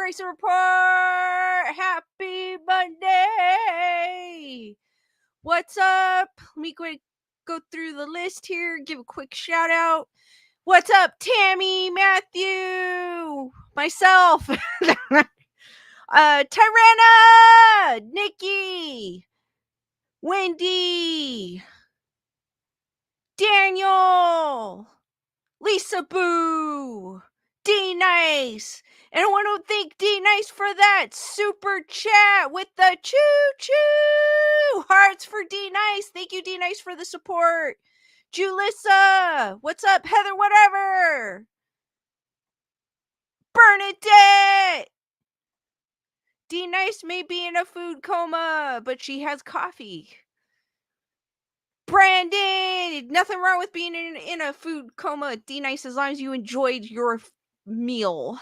Grayson Report. Happy Monday. What's up? Let me go through the list here. Give a quick shout out. What's up, Tammy, Matthew, myself, Tyrana, Nikki, Wendy, Daniel, Lisa Boo, D Nice. And I want to thank D Nice for that super chat with the choo choo hearts for D Nice. Thank you, D Nice, for the support. Julissa, what's up, Heather? Whatever. Bernadette. D Nice may be in a food coma, but she has coffee. Brandon, nothing wrong with being in a food coma, D Nice, as long as you enjoyed your meal.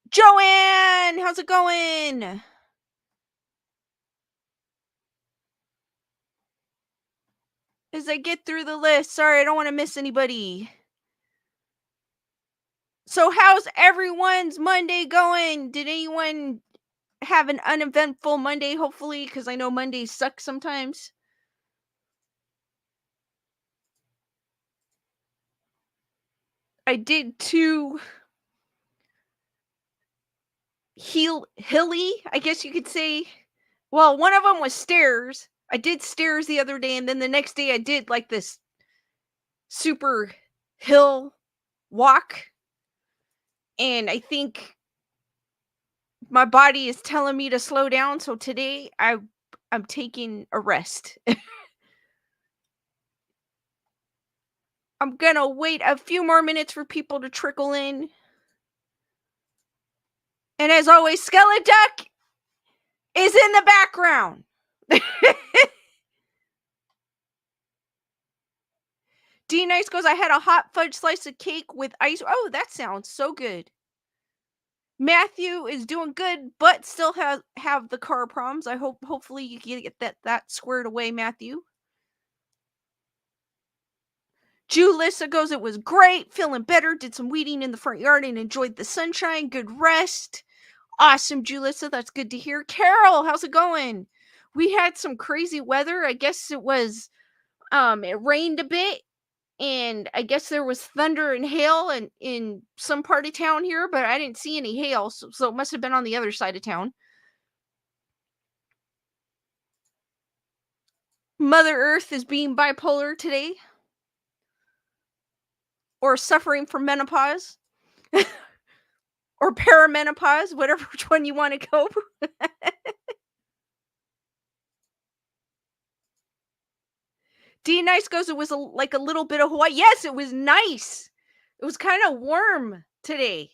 Joanne, how's it going? As I get through the list, sorry, I don't want to miss anybody. So how's everyone's Monday going? Did anyone have an uneventful Monday, hopefully? Because I know Mondays suck sometimes. I did two hilly, I guess you could say. Well, one of them was stairs. I did stairs the other day, and then the next day I did like this super hill walk. And I think my body is telling me to slow down, so today I'm taking a rest. I'm gonna wait a few more minutes for people to trickle in. And as always, Skeleton Duck is in the background. D Nice goes, I had a hot fudge slice of cake with ice. Oh, that sounds so good. Matthew is doing good, but still have the car problems. Hopefully you can get that squared away, Matthew. Julissa goes, it was great, feeling better, did some weeding in the front yard and enjoyed the sunshine, good rest. Awesome, Julissa, that's good to hear. Carol, how's it going? We had some crazy weather. I guess it was, it rained a bit, and I guess there was thunder and hail in some part of town here, but I didn't see any hail, so it must have been on the other side of town. Mother Earth is being bipolar today. Or suffering from menopause. Or perimenopause, whatever which one you want to go. D Nice goes, it was like a little bit of Hawaii. Yes, it was nice. It was kind of warm today.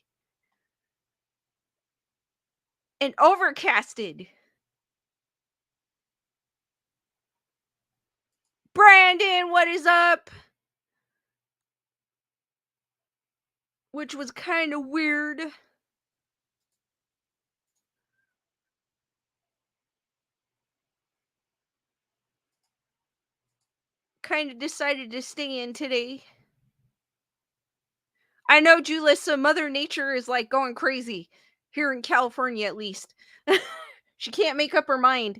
And overcasted. Brandon, what is up? Which was kind of weird. Kind of decided to stay in today. I know, Julissa, Mother Nature is like going crazy. Here in California, at least. She can't make up her mind.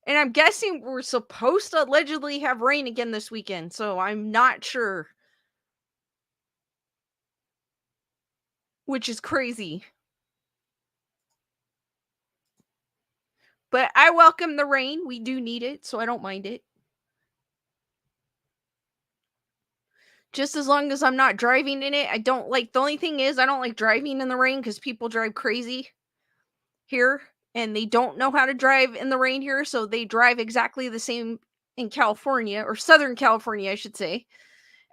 And I'm guessing we're supposed to allegedly have rain again this weekend, so I'm not sure. Which is crazy. But I welcome the rain. We do need it, so I don't mind it. Just as long as I'm not driving in it. I don't like, the only thing is I don't like driving in the rain because people drive crazy here and they don't know how to drive in the rain here, so they drive exactly the same in California, or Southern California, I should say,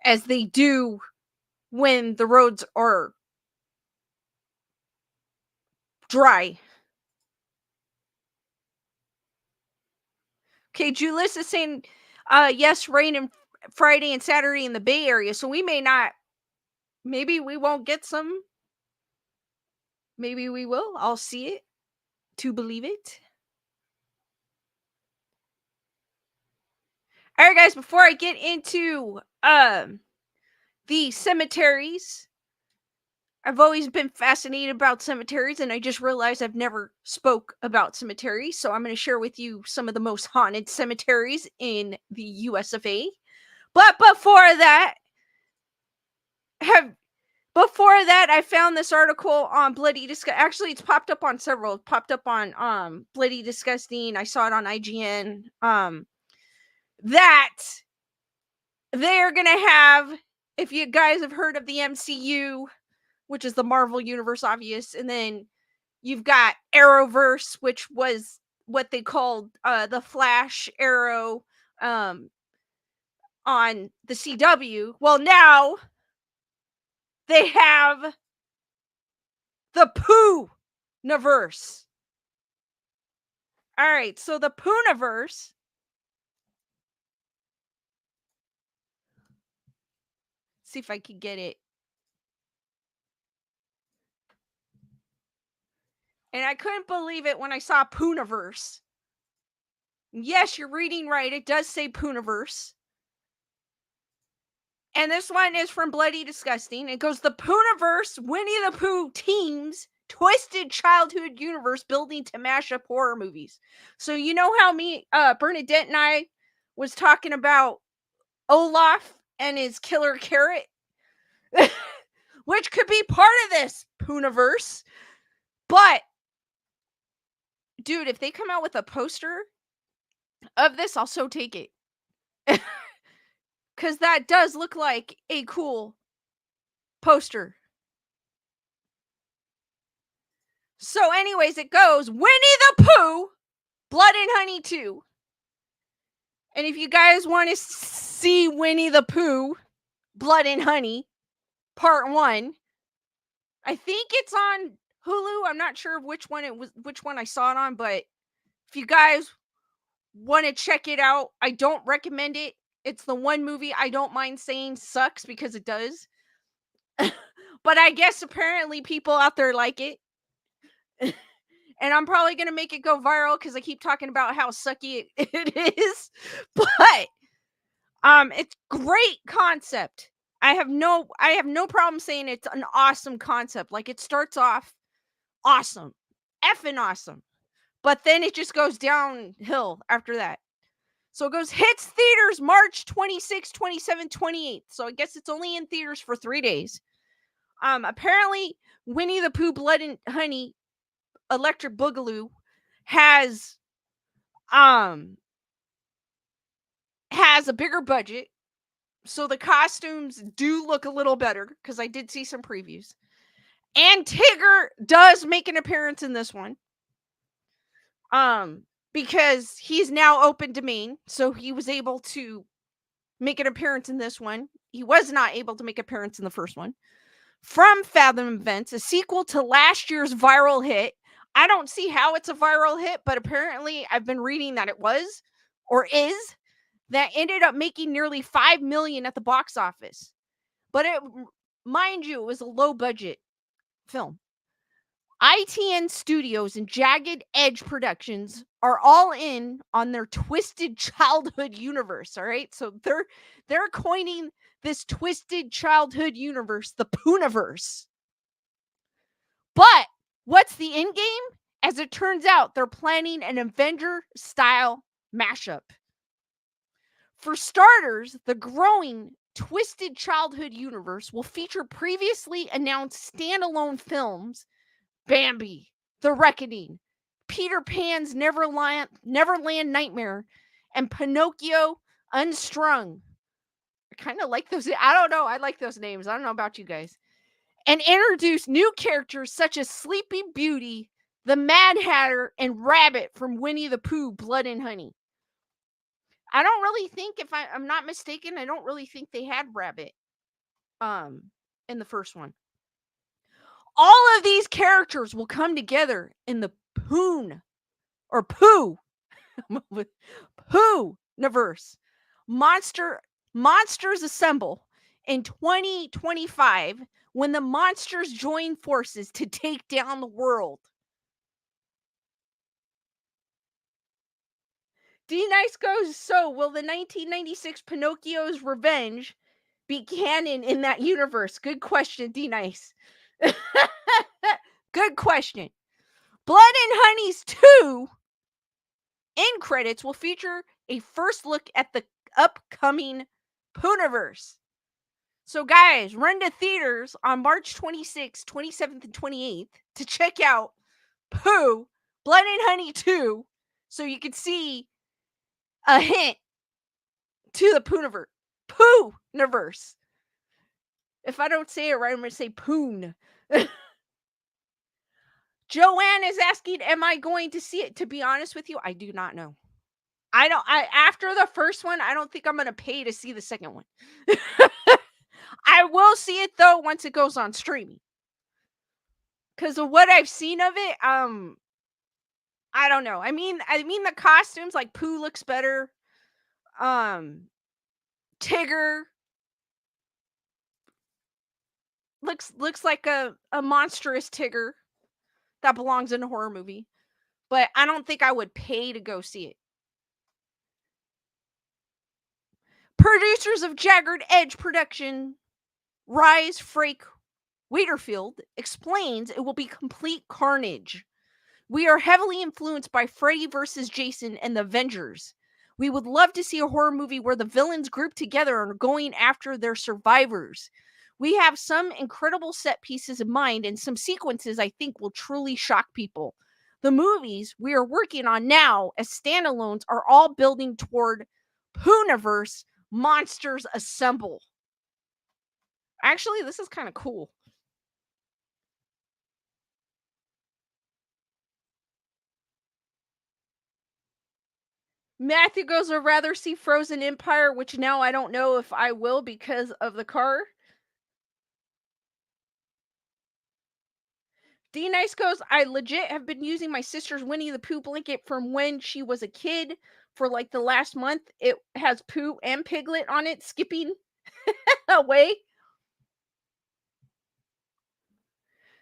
as they do when the roads are dry. Okay, Julius is saying, yes, rain in Friday and Saturday in the Bay Area, so we may not, maybe we won't get some. Maybe we will. I'll see it to believe it. All right, guys, before I get into the cemeteries, I've always been fascinated about cemeteries, and I just realized I've never spoke about cemeteries, so I'm going to share with you some of the most haunted cemeteries in the US of A. But have before that, I found this article on Bloody Disgusting. Actually, it's popped up on several. It popped up on Bloody Disgusting. I saw it on IGN. That they're gonna have, if you guys have heard of the MCU, which is the Marvel Universe, obvious, and then you've got Arrowverse, which was what they called the Flash Arrow um on the CW. Well, now they have the Pooh-niverse. All right, so the Poohniverse. See if I can get it. And I couldn't believe it when I saw Poohniverse. Yes, you're reading right. It does say Poohniverse. And this one is from Bloody Disgusting. It goes, the Poohniverse Winnie the Pooh teams twisted childhood universe building to mash up horror movies. So you know how Bernadette and I was talking about Olaf and his killer carrot? Which could be part of this Poohniverse. But, dude, if they come out with a poster of this, I'll so take it. Because that does look like a cool poster. So, anyways, it goes Winnie the Pooh, Blood and Honey 2. And if you guys want to see Winnie the Pooh, Blood and Honey, Part 1, I think it's on Hulu. I'm not sure which one I saw it on, but if you guys want to check it out, I don't recommend it. It's the one movie I don't mind saying sucks because it does. But I guess apparently people out there like it. And I'm probably going to make it go viral because I keep talking about how sucky it is. But it's great concept. I have no problem saying it's an awesome concept. Like, it starts off awesome. Effing awesome. But then it just goes downhill after that. So it goes, hits theaters March 26, 27, 28. So I guess it's only in theaters for 3 days. Apparently Winnie the Pooh Blood and Honey Electric Boogaloo has a bigger budget. So the costumes do look a little better because I did see some previews. And Tigger does make an appearance in this one. Because he's now open domain, so he was able to make an appearance in this one. He was not able to make an appearance in the first one. From Fathom Events, a sequel to last year's viral hit. I don't see how it's a viral hit, but apparently I've been reading that it was, or is, that ended up making nearly $5 million at the box office. But mind you, it was a low budget film. ITN Studios and Jagged Edge Productions are all in on their twisted childhood universe. All right, so they're coining this twisted childhood universe the Poohniverse. But what's the end game? As it turns out, they're planning an Avenger-style mashup. For starters, the growing twisted childhood universe will feature previously announced standalone films Bambi, The Reckoning, Peter Pan's Neverland Nightmare, and Pinocchio Unstrung. I kind of like those. I don't know. I like those names. I don't know about you guys. And introduce new characters such as Sleeping Beauty, the Mad Hatter, and Rabbit from Winnie the Pooh, Blood and Honey. I don't really think, if I'm not mistaken, I don't really think they had Rabbit in the first one. All of these characters will come together in the Poohniverse. Monsters assemble in 2025 when the monsters join forces to take down the world. D Nice goes, so will the 1996 Pinocchio's Revenge be canon in that universe? Good question, D Nice. Good question. Blood and Honey's 2 end credits will feature a first look at the upcoming Pooniverse. So, guys, run to theaters on March 26th, 27th, and 28th to check out Pooh, Blood and Honey 2, so you can see a hint to the Pooniverse. If I don't say it right, I'm going to say Poon. Joanne is asking, am I going to see it? To be honest with you, I do not know. After the first one, I don't think I'm going to pay to see the second one. I will see it though once it goes on streaming. Cuz of what I've seen of it, I don't know. I mean the costumes, like Pooh looks better. Tigger looks like a monstrous Tigger that belongs in a horror movie. But I don't think I would pay to go see it. Producers of Jagged Edge production, Rise Frake Waiterfield, explains it will be complete carnage. We are heavily influenced by Freddy vs. Jason and the Avengers. We would love to see a horror movie where the villains group together and are going after their survivors. We have some incredible set pieces in mind and some sequences I think will truly shock people. The movies we are working on now as standalones are all building toward Pooniverse Monsters Assemble. Actually, this is kind of cool. Matthew goes, I'd rather see Frozen Empire, which now I don't know if I will because of the car. D Nice goes, I legit have been using my sister's Winnie the Pooh blanket from when she was a kid for like the last month. It has Pooh and Piglet on it, skipping away.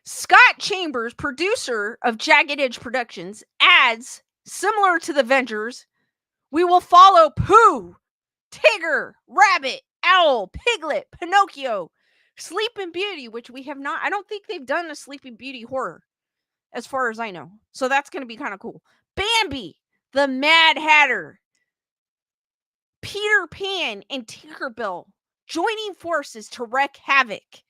Scott Chambers, producer of Jagged Edge Productions, adds, similar to the Avengers, we will follow Pooh, Tigger, Rabbit, Owl, Piglet, Pinocchio, Sleeping Beauty, which we have not. I don't think they've done a Sleeping Beauty horror, as far as I know. So that's going to be kind of cool. Bambi, the Mad Hatter, Peter Pan, and Tinkerbell joining forces to wreak havoc.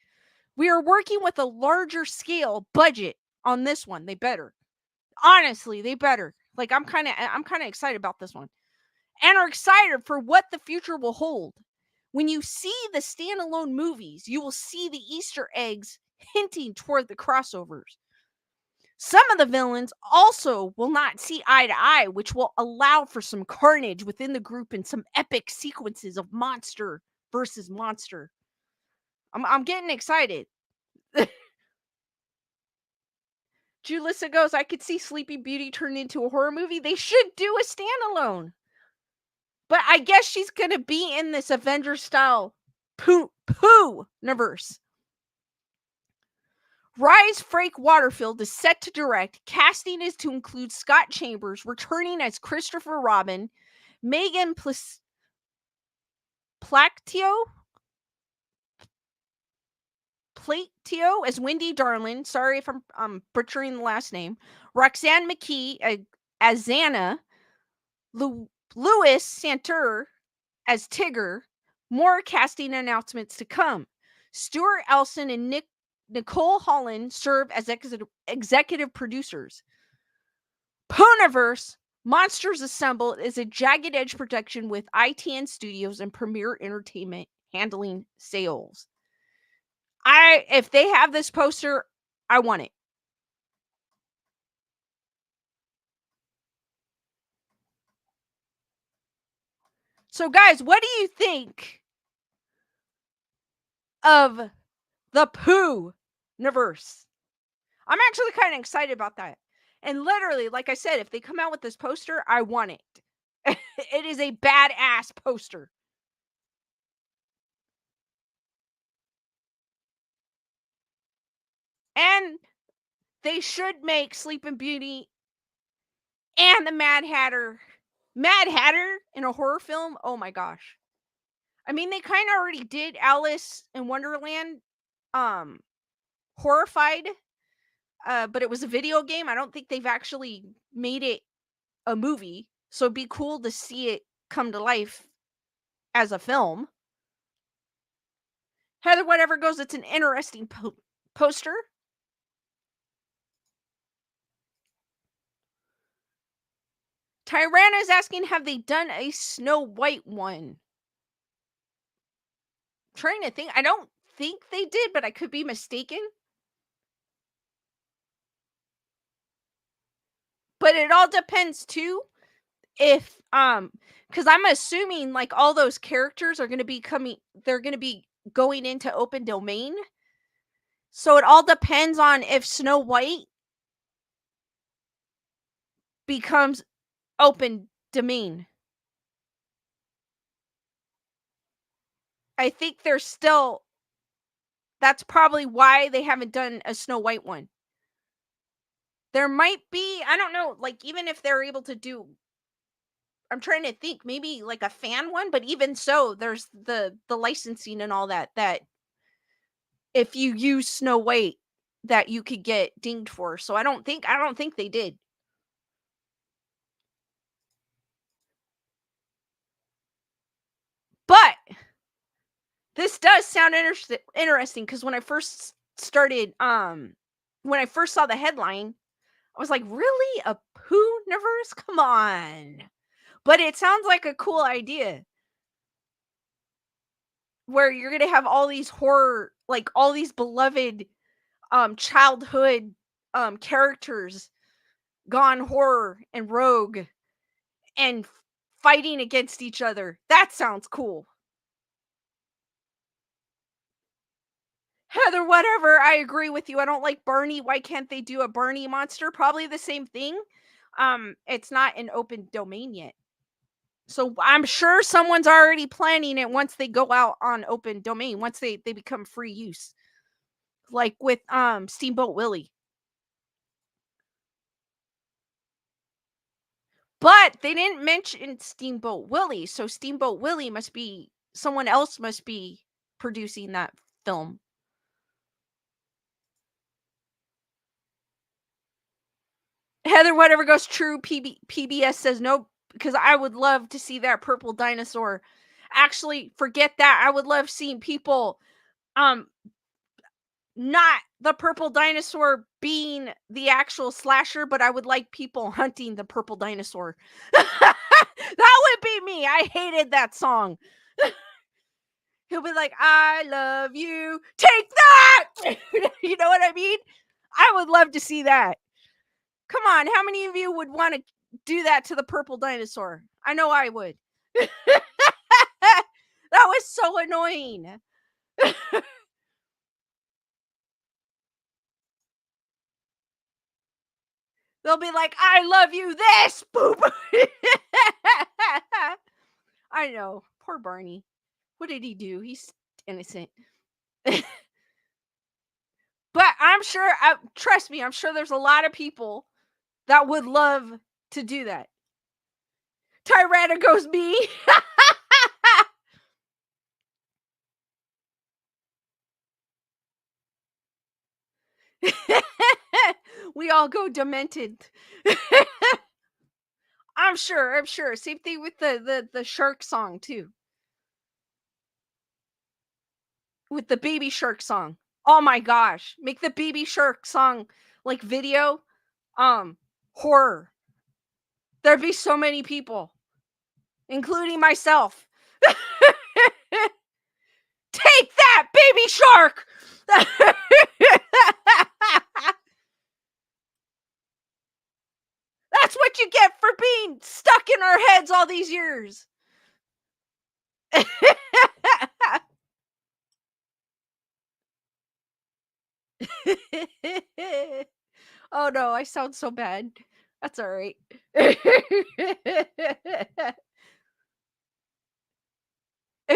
We are working with a larger scale budget on this one. They better. Honestly, they better. Like I'm kind of excited about this one. And are excited for what the future will hold. When you see the standalone movies, you will see the Easter eggs hinting toward the crossovers. Some of the villains also will not see eye to eye, which will allow for some carnage within the group and some epic sequences of monster versus monster. I'm getting excited. Julissa goes, I could see Sleeping Beauty turn into a horror movie. They should do a standalone. But I guess she's going to be in this Avengers style Pooh-niverse. Rise Frake Waterfield is set to direct. Casting is to include Scott Chambers returning as Christopher Robin, Megan Plateo as Wendy Darlin. Sorry if I'm butchering the last name. Roxanne McKee as Xana. Louis Santur as Tigger. More casting announcements to come. Stuart Elson and Nicole Holland serve as executive producers. Pooniverse Monsters Assemble is a Jagged Edge production with ITN Studios and Premier Entertainment handling sales. If they have this poster, I want it. So, guys, what do you think of the Pooh-niverse? I'm actually kind of excited about that. And literally, like I said, if they come out with this poster, I want it. It is a badass poster. And they should make Sleeping Beauty and the Mad Hatter in a horror film. Oh my gosh. I mean, they kind of already did Alice in Wonderland horrified, but it was a video game. I don't think they've actually made it a movie, so it'd be cool to see it come to life as a film. Heather Whatever goes, it's an interesting poster. Tyrana is asking, have they done a Snow White one? Trying to think. I don't think they did, but I could be mistaken. But it all depends too if because I'm assuming like all those characters are going to be they're going to be going into open domain. So it all depends on if Snow White becomes open domain. I think they're still that's probably why they haven't done a Snow White one. There might be, I don't know, like even if they're able to do, I'm trying to think, maybe like a fan one, but even so, there's the licensing and all that if you use Snow White that you could get dinged for. So I don't think they did. But this does sound interesting because when I first started when I first saw the headline, I was like, "Really? A Pooh universe? Come on." But it sounds like a cool idea where you're going to have all these horror, like all these beloved childhood characters gone horror and rogue and fighting against each other. That sounds cool. Heather, whatever. I agree with you. I don't like Barney. Why can't they do a Barney monster? Probably the same thing. It's not an open domain yet. So I'm sure someone's already planning it once they go out on open domain, once they become free use. Like with Steamboat Willie. But they didn't mention Steamboat Willie, so Steamboat Willie must be someone else must be producing that film. Heather, whatever goes true. PBS says no because I would love to see that purple dinosaur. Actually, forget that. I would love seeing people, um, not the purple dinosaur being the actual slasher, but I would like people hunting the purple dinosaur. That would be me. I hated that song. He'll be like, "I love you. Take that." You know what I mean? I would love to see that. Come on, how many of you would want to do that to the purple dinosaur? I know I would. That was so annoying. They'll be like, "I love you this." Boop. I know. Poor Barney. What did he do? He's innocent. But I'm sure, trust me, I'm sure there's a lot of people that would love to do that. Tyrana goes me. We all go demented. I'm sure. I'm sure. Same thing with the shark song too. With the baby shark song. Oh my gosh. Make the baby shark song like video horror. There'd be so many people, including myself. Take that, baby shark. That's what you get for being stuck in our heads all these years. Oh no, I sound so bad. That's all right. It'd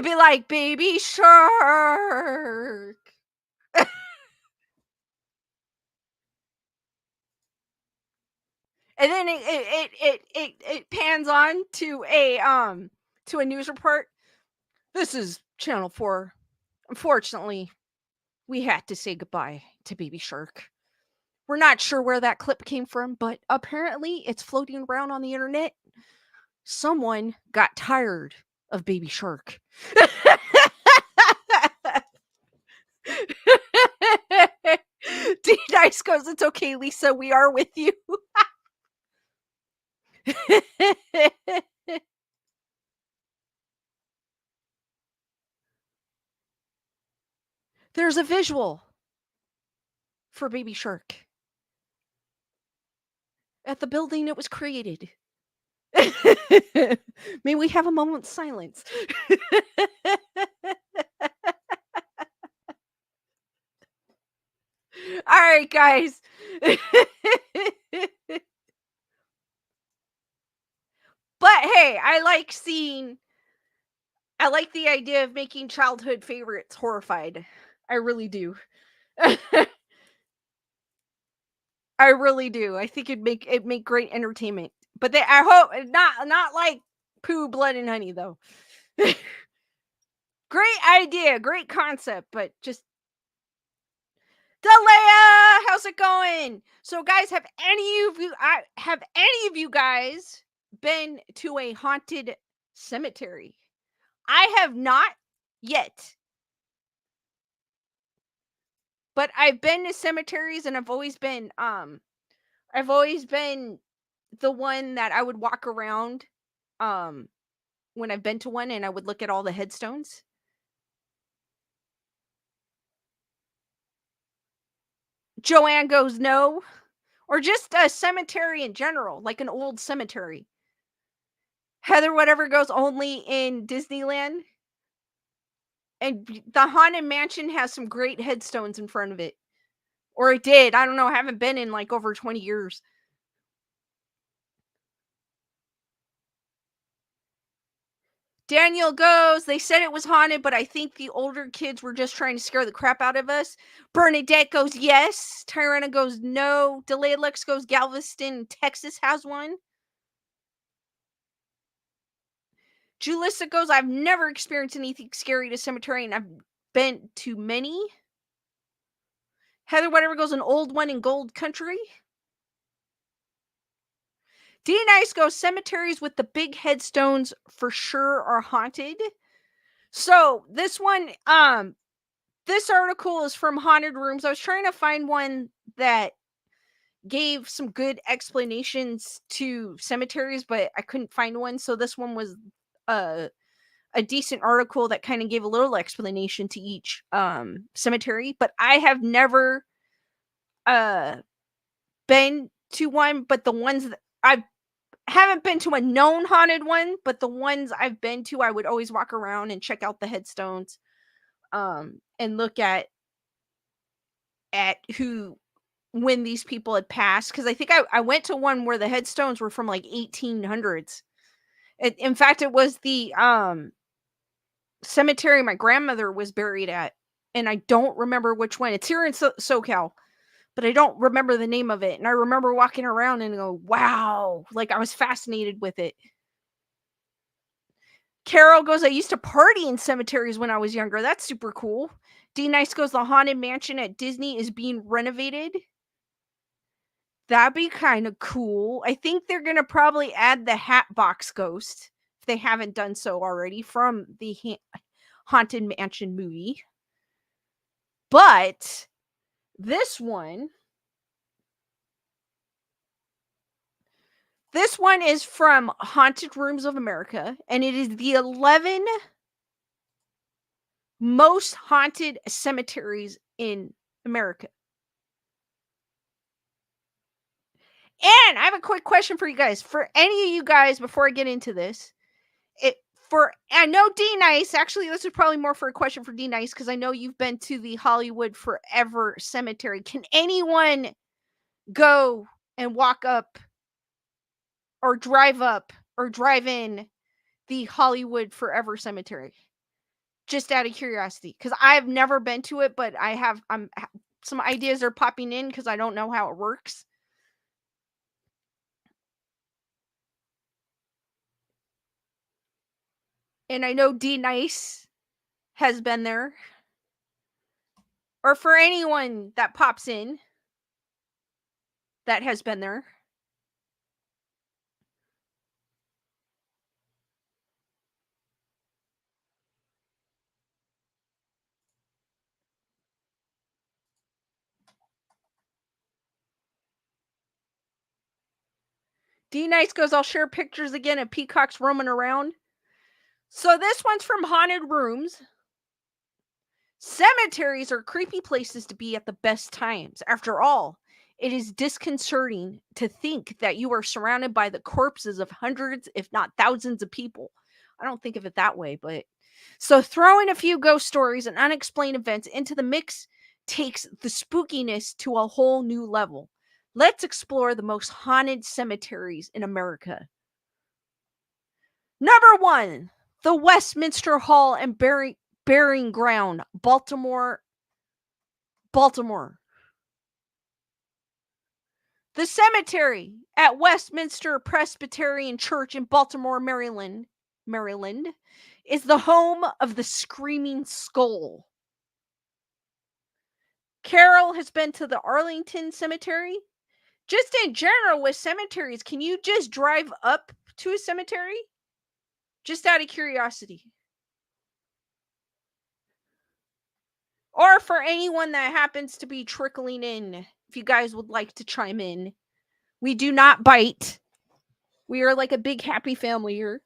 be like baby shark. And then it pans on to a news report. This is Channel 4. Unfortunately, we had to say goodbye to Baby Shark. We're not sure where that clip came from, but apparently it's floating around on the internet. Someone got tired of Baby Shark. D Nice goes, it's okay, Lisa. We are with you. There's a visual for Baby Shark at the building it was created. May we have a moment's silence? All right, guys. But hey, I like the idea of making childhood favorites horrified. I really do. I really do. I think it make great entertainment. But I hope not like poo, blood, and honey though. Great idea, great concept, but just Delea, how's it going? So, guys, have any of you guys been to a haunted cemetery? I have not yet, but I've been to cemeteries, and I've always been the one that I would walk around um when I've been to one, and I would look at all the headstones. Joanne goes no, or just a cemetery in general, like an old cemetery. Heather whatever goes only in Disneyland. And the Haunted Mansion has some great headstones in front of it. Or it did. I don't know. I haven't been in like over 20 years. Daniel goes, they said it was haunted, but I think the older kids were just trying to scare the crap out of us. Bernadette goes, yes. Tyrana goes, no. Delalux goes, Galveston, Texas has one. Julissa goes, I've never experienced anything scary at a cemetery, and I've been to many. Heather whatever goes, an old one in Gold Country. D Nice goes, cemeteries with the big headstones for sure are haunted. So this article is from Haunted Rooms. I was trying to find one that gave some good explanations to cemeteries, but I couldn't find one. So this one was a decent article that kind of gave a little explanation to each cemetery. But I have never uh been to one, but the ones that I haven't been to a known haunted one, but the ones I've been to, I would always walk around and check out the headstones, and look at who when these people had passed. Because I think I went to one where the headstones were from like 1800s. In fact, it was the cemetery my grandmother was buried at, and I don't remember which one. It's here in SoCal, but I don't remember the name of it. And I remember walking around and go, wow, like I was fascinated with it. Carol goes, I used to party in cemeteries when I was younger. That's super cool. D Nice goes, the Haunted Mansion at Disney is being renovated. That'd be kind of cool. I think they're going to probably add the Hatbox Ghost, if they haven't done so already, from the Haunted Mansion movie. But this one is from Haunted Rooms of America, and it is the 11 most haunted cemeteries in America. And I have a quick question for you guys. For any of you guys, before I get into this, I know D Nice, actually, this is probably more for a question for D Nice, because I know you've been to the Hollywood Forever Cemetery. Can anyone go and walk up or drive in the Hollywood Forever Cemetery? Just out of curiosity, because I've never been to it, but some ideas are popping in because I don't know how it works. And I know D Nice has been there. Or for anyone that pops in that has been there. D Nice goes, I'll share pictures again of peacocks roaming around. So this one's from Haunted Rooms. Cemeteries are creepy places to be at the best times. After all, it is disconcerting to think that you are surrounded by the corpses of hundreds, if not thousands of people. I don't think of it that way, but so throwing a few ghost stories and unexplained events into the mix takes the spookiness to a whole new level. Let's explore the most haunted cemeteries in America. Number one, the Westminster Hall and Burying Ground, Baltimore. The cemetery at Westminster Presbyterian Church in Baltimore, Maryland, is the home of the Screaming Skull. Carol has been to the Arlington Cemetery. Just in general with cemeteries, can you just drive up to a cemetery? Just out of curiosity. Or for anyone that happens to be trickling in, if you guys would like to chime in. We do not bite. We are like a big happy family here.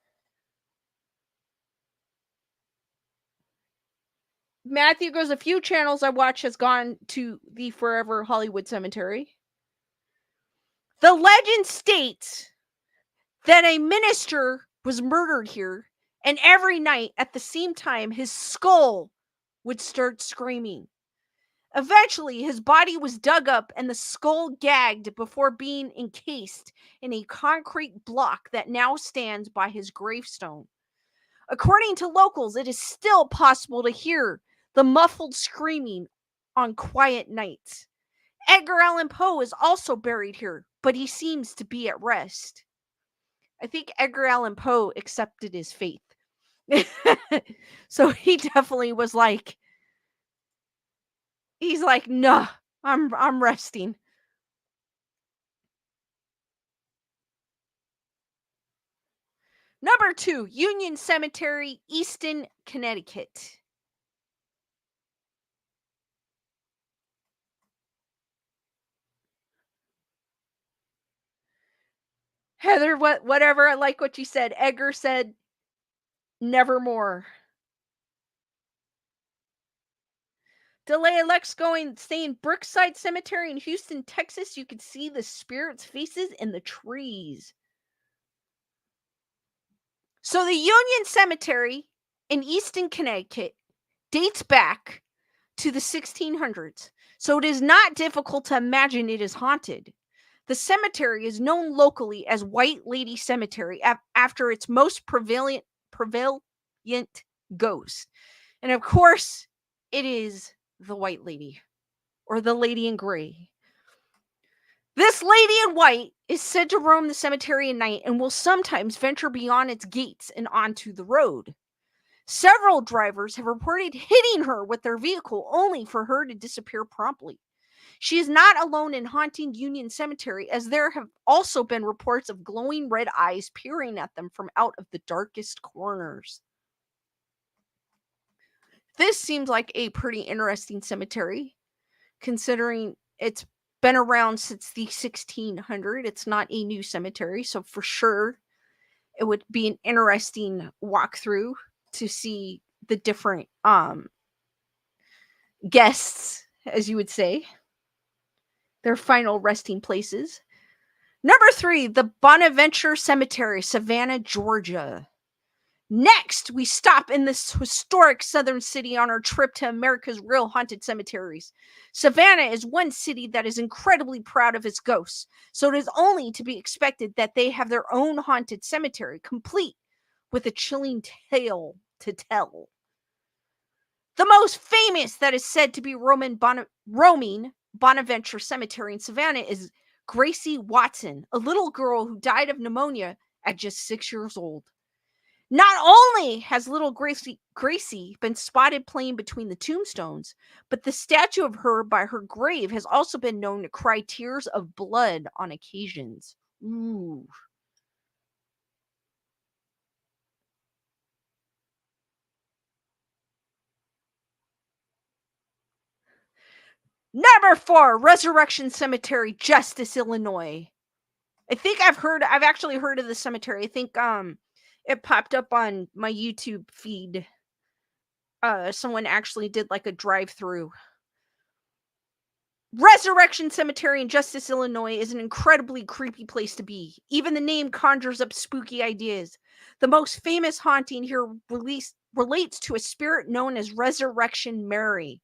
Matthew goes, a few channels I watch has gone to the Forever Hollywood Cemetery. The legend states that a minister was murdered here, and every night at the same time, his skull would start screaming. Eventually, his body was dug up and the skull gagged before being encased in a concrete block that now stands by his gravestone. According to locals, it is still possible to hear the muffled screaming on quiet nights. Edgar Allan Poe is also buried here, but he seems to be at rest. I think Edgar Allan Poe accepted his fate. So he definitely was like, he's like, nah, I'm resting. Number 2, Union Cemetery, Easton, Connecticut. Heather, whatever, I like what you said. Edgar said, nevermore. Delay Alex staying Brookside Cemetery in Houston, Texas. You can see the spirits' faces in the trees. So the Union Cemetery in Easton, Connecticut dates back to the 1600s. So it is not difficult to imagine it is haunted. The cemetery is known locally as White Lady Cemetery after its most prevalent ghost. And of course, it is the White Lady, or the Lady in Gray. This lady in white is said to roam the cemetery at night and will sometimes venture beyond its gates and onto the road. Several drivers have reported hitting her with their vehicle only for her to disappear promptly. She is not alone in haunting Union Cemetery, as there have also been reports of glowing red eyes peering at them from out of the darkest corners. This seems like a pretty interesting cemetery, considering it's been around since the 1600s. It's not a new cemetery, so for sure it would be an interesting walkthrough to see the different guests, as you would say, their final resting places. Number 3, the Bonaventure Cemetery, Savannah, Georgia. Next, we stop in this historic southern city on our trip to America's real haunted cemeteries. Savannah is one city that is incredibly proud of its ghosts, so it is only to be expected that they have their own haunted cemetery, complete with a chilling tale to tell. The most famous that is said to be roaming Bonaventure Cemetery in Savannah is Gracie Watson, a little girl who died of pneumonia at just 6 years old. Not only has little Gracie been spotted playing between the tombstones, but the statue of her by her grave has also been known to cry tears of blood on occasions. Ooh. Number 4, Resurrection Cemetery, Justice, Illinois. I've actually heard of the cemetery. I think it popped up on my YouTube feed. Someone actually did like a drive-through. Resurrection Cemetery in Justice, Illinois is an incredibly creepy place to be. Even the name conjures up spooky ideas. The most famous haunting here relates to a spirit known as Resurrection Mary.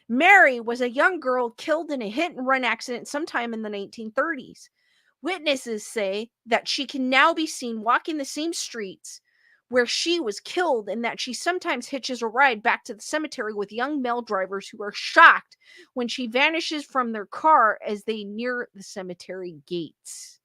Mary was a young girl killed in a hit and run accident sometime in the 1930s. Witnesses say that she can now be seen walking the same streets where she was killed, and that she sometimes hitches a ride back to the cemetery with young male drivers who are shocked when she vanishes from their car as they near the cemetery gates.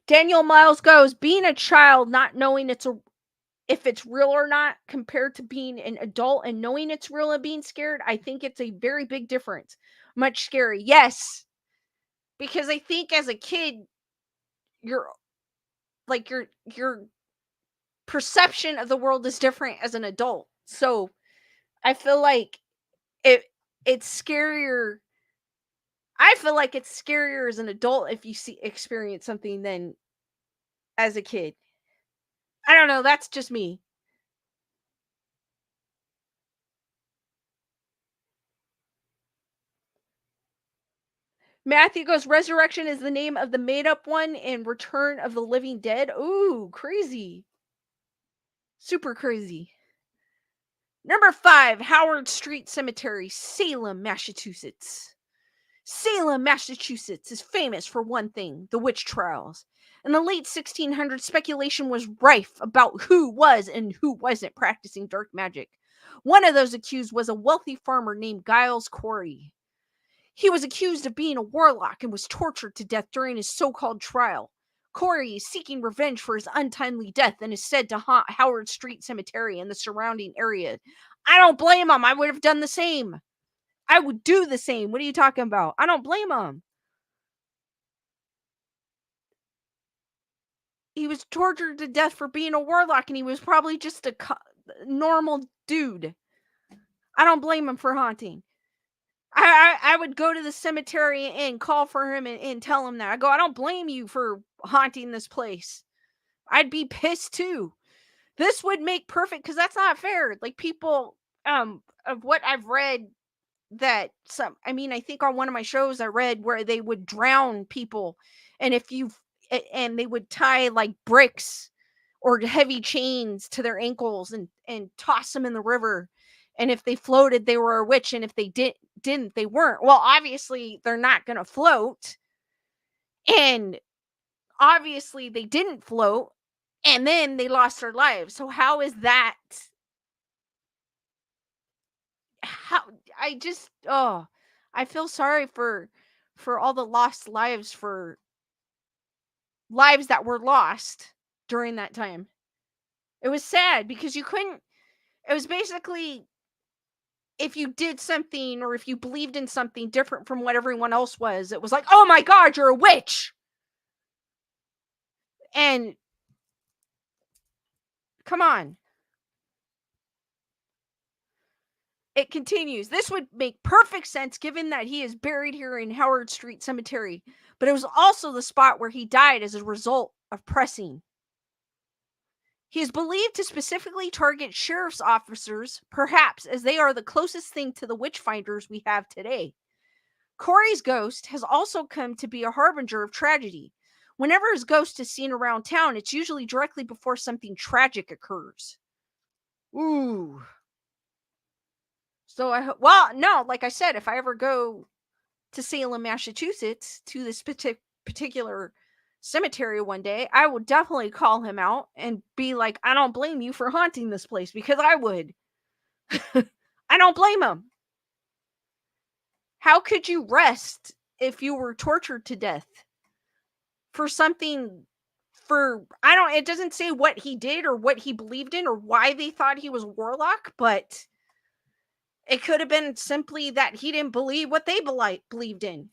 Daniel Miles goes, being a child, not knowing if it's real or not, compared to being an adult and knowing it's real and being scared, I think it's a very big difference. Much scary. Yes, because I think as a kid, your your perception of the world is different as an adult. So I feel like it it's scarier. I feel like it's scarier as an adult if you experience something than as a kid. I don't know. That's just me. Matthew goes, Resurrection is the name of the made up one and Return of the Living Dead. Ooh, crazy. Super crazy. Number 5, Howard Street Cemetery, Salem, Massachusetts. Salem, Massachusetts is famous for one thing, the witch trials. In the late 1600s, speculation was rife about who was and who wasn't practicing dark magic. One of those accused was a wealthy farmer named Giles Corey. He was accused of being a warlock and was tortured to death during his so-called trial. Corey is seeking revenge for his untimely death and is said to haunt Howard Street Cemetery and the surrounding area. I don't blame him. I would have done the same. I would do the same. What are you talking about? I don't blame him. He was tortured to death for being a warlock, and he was probably just a normal dude. I don't blame him for haunting. I would go to the cemetery and call for him and tell him that. I go, I don't blame you for haunting this place. I'd be pissed too. This would make perfect, because that's not fair. Like, people, of what I've read, that some, I mean, I think on one of my shows I read where they would drown people, and if you and they would tie like bricks or heavy chains to their ankles and toss them in the river, and if they floated they were a witch, and if they didn't they weren't. Well, obviously they're not going to float, and obviously they didn't float, and then they lost their lives. So how is that? How? I just, oh, I feel sorry for all the lost lives, for lives that were lost during that time. It was sad because you couldn't, it was basically, if you did something or if you believed in something different from what everyone else was, it was like, "Oh my god, you're a witch." And come on. It continues. This would make perfect sense given that he is buried here in Howard Street Cemetery, but it was also the spot where he died as a result of pressing. He is believed to specifically target sheriff's officers, perhaps as they are the closest thing to the witch finders we have today. Corey's ghost has also come to be a harbinger of tragedy. Whenever his ghost is seen around town, it's usually directly before something tragic occurs. Ooh. So well, no, like I said, if I ever go to Salem, Massachusetts, to this particular cemetery one day, I would definitely call him out and be like, I don't blame you for haunting this place, because I would. I don't blame him. How could you rest if you were tortured to death for something for I don't it doesn't say what he did or what he believed in or why they thought he was a warlock, but it could have been simply that he didn't believe what they believed in.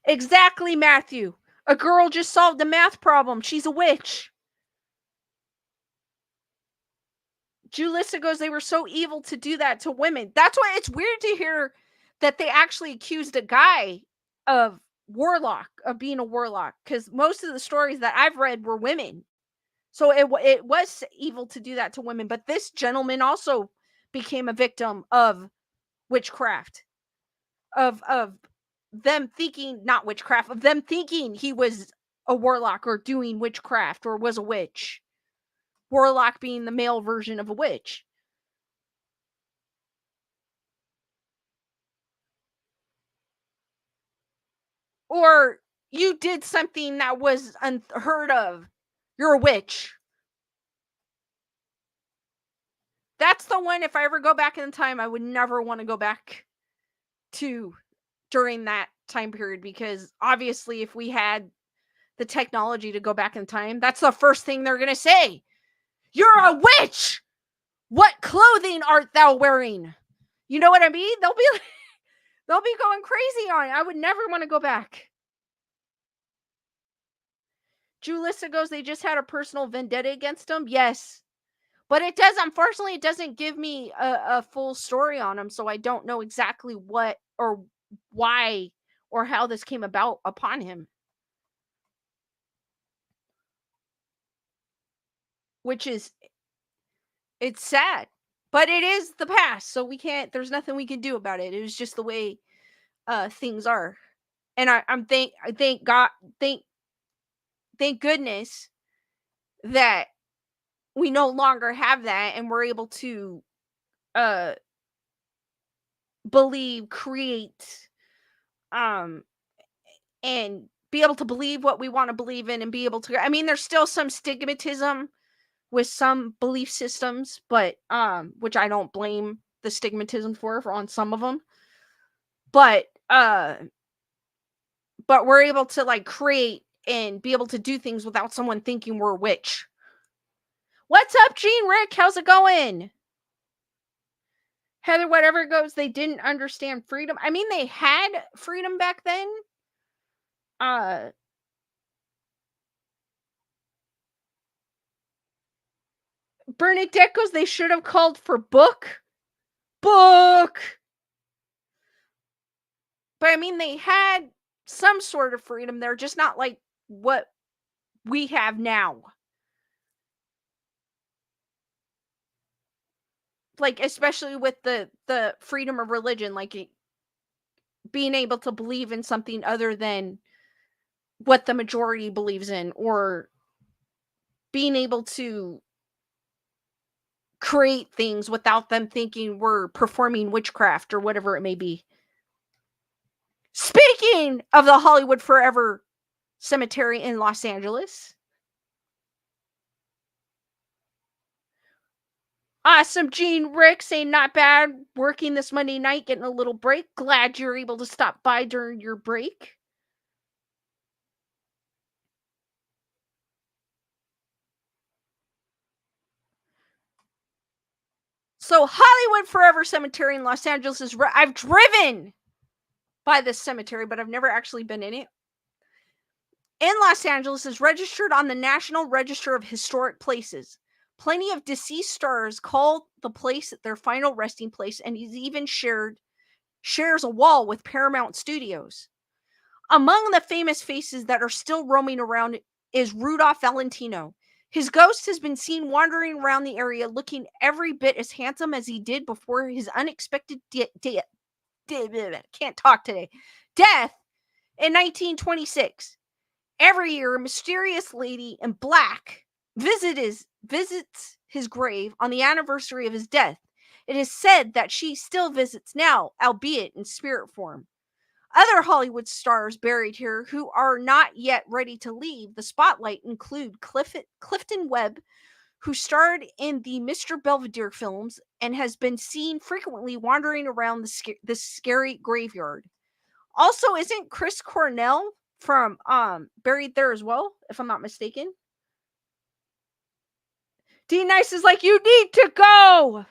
Exactly, Matthew. A girl just solved a math problem. She's a witch. Julissa goes, they were so evil to do that to women. That's why it's weird to hear that they actually accused a guy of of being a warlock, because most of the stories that I've read were women. So it was evil to do that to women, but this gentleman also became a victim of witchcraft, of them thinking not witchcraft, of them thinking he was a warlock or doing witchcraft or was a witch. Warlock being the male version of a witch. Or you did something that was unheard of. You're a witch. That's the one, if I ever go back in time, I would never want to go back to during that time period, because obviously if we had the technology to go back in time, that's the first thing they're going to say. You're a witch! What clothing art thou wearing? You know what I mean? They'll be going crazy on it. I would never want to go back. Julissa goes, they just had a personal vendetta against him. Yes. But unfortunately, it doesn't give me a full story on him. So I don't know exactly what or why or how this came about upon him. Which is, it's sad. But it is the past. So there's nothing we can do about it. It was just the way things are. And I thank God, thank goodness that we no longer have that, and we're able to uh believe, create, um and be able to believe what we want to believe in, and be able to, I mean, there's still some stigmatism with some belief systems, but which I don't blame the stigmatism for on some of them, but we're able to like create and be able to do things without someone thinking we're a witch. What's up, Gene Rick? How's it going? Heather, whatever goes, they didn't understand freedom. I mean, they had freedom back then. Uh Bernadette goes, they should have called for book. Book. But I mean, they had some sort of freedom there, just not like what we have now. Like, especially with the freedom of religion, like being able to believe in something other than what the majority believes in, or being able to create things without them thinking we're performing witchcraft or whatever it may be. Speaking of the Hollywood Forever Cemetery in Los Angeles, awesome, Gene Rick saying not bad, working this Monday night, getting a little break. Glad you're able to stop by during your break. So Hollywood Forever Cemetery in Los Angeles is I've driven by this cemetery, but I've never actually been in it. In Los Angeles is registered on the National Register of Historic Places. Plenty of deceased stars call the place their final resting place, and he's even shares a wall with Paramount Studios. Among the famous faces that are still roaming around is Rudolph Valentino. His ghost has been seen wandering around the area looking every bit as handsome as he did before his unexpected can't talk today. Death in 1926. Every year, a mysterious lady in black visits his grave on the anniversary of his death. It is said that she still visits now, albeit in spirit form. Other Hollywood stars buried here who are not yet ready to leave the spotlight include Clifton Webb, who starred in the Mr. Belvedere films and has been seen frequently wandering around this scary graveyard. Also, isn't Chris Cornell from buried there as well, if I'm not mistaken? D Nice is like, you need to go,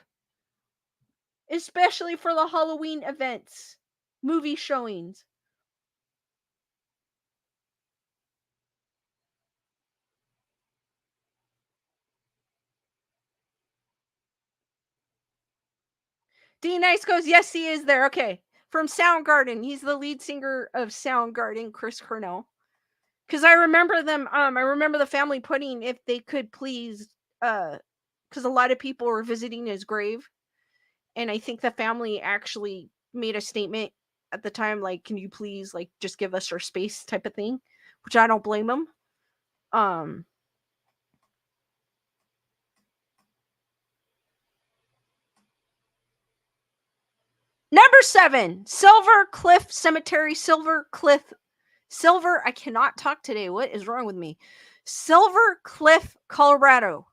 especially for the Halloween events, movie showings. D Nice goes, yes, he is there. Okay. From Soundgarden. He's the lead singer of Soundgarden, Chris Cornell. Because I remember them, I remember the family putting if they could please, because a lot of people were visiting his grave. And I think the family actually made a statement at the time, like, can you please, like, just give us our space type of thing, which I don't blame them. Um, Number 7, Silver Cliff Cemetery, Silver, I cannot talk today. What is wrong with me? Silver Cliff, Colorado.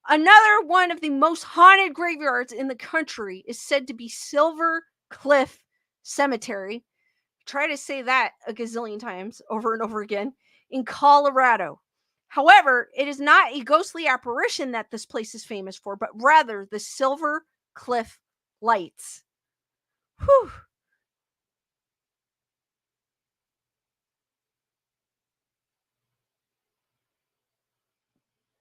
Another one of the most haunted graveyards in the country is said to be Silver Cliff Cemetery. Try to say that a gazillion times over and over again in Colorado. However, it is not a ghostly apparition that this place is famous for, but rather the Silver Cliff lights. Whew.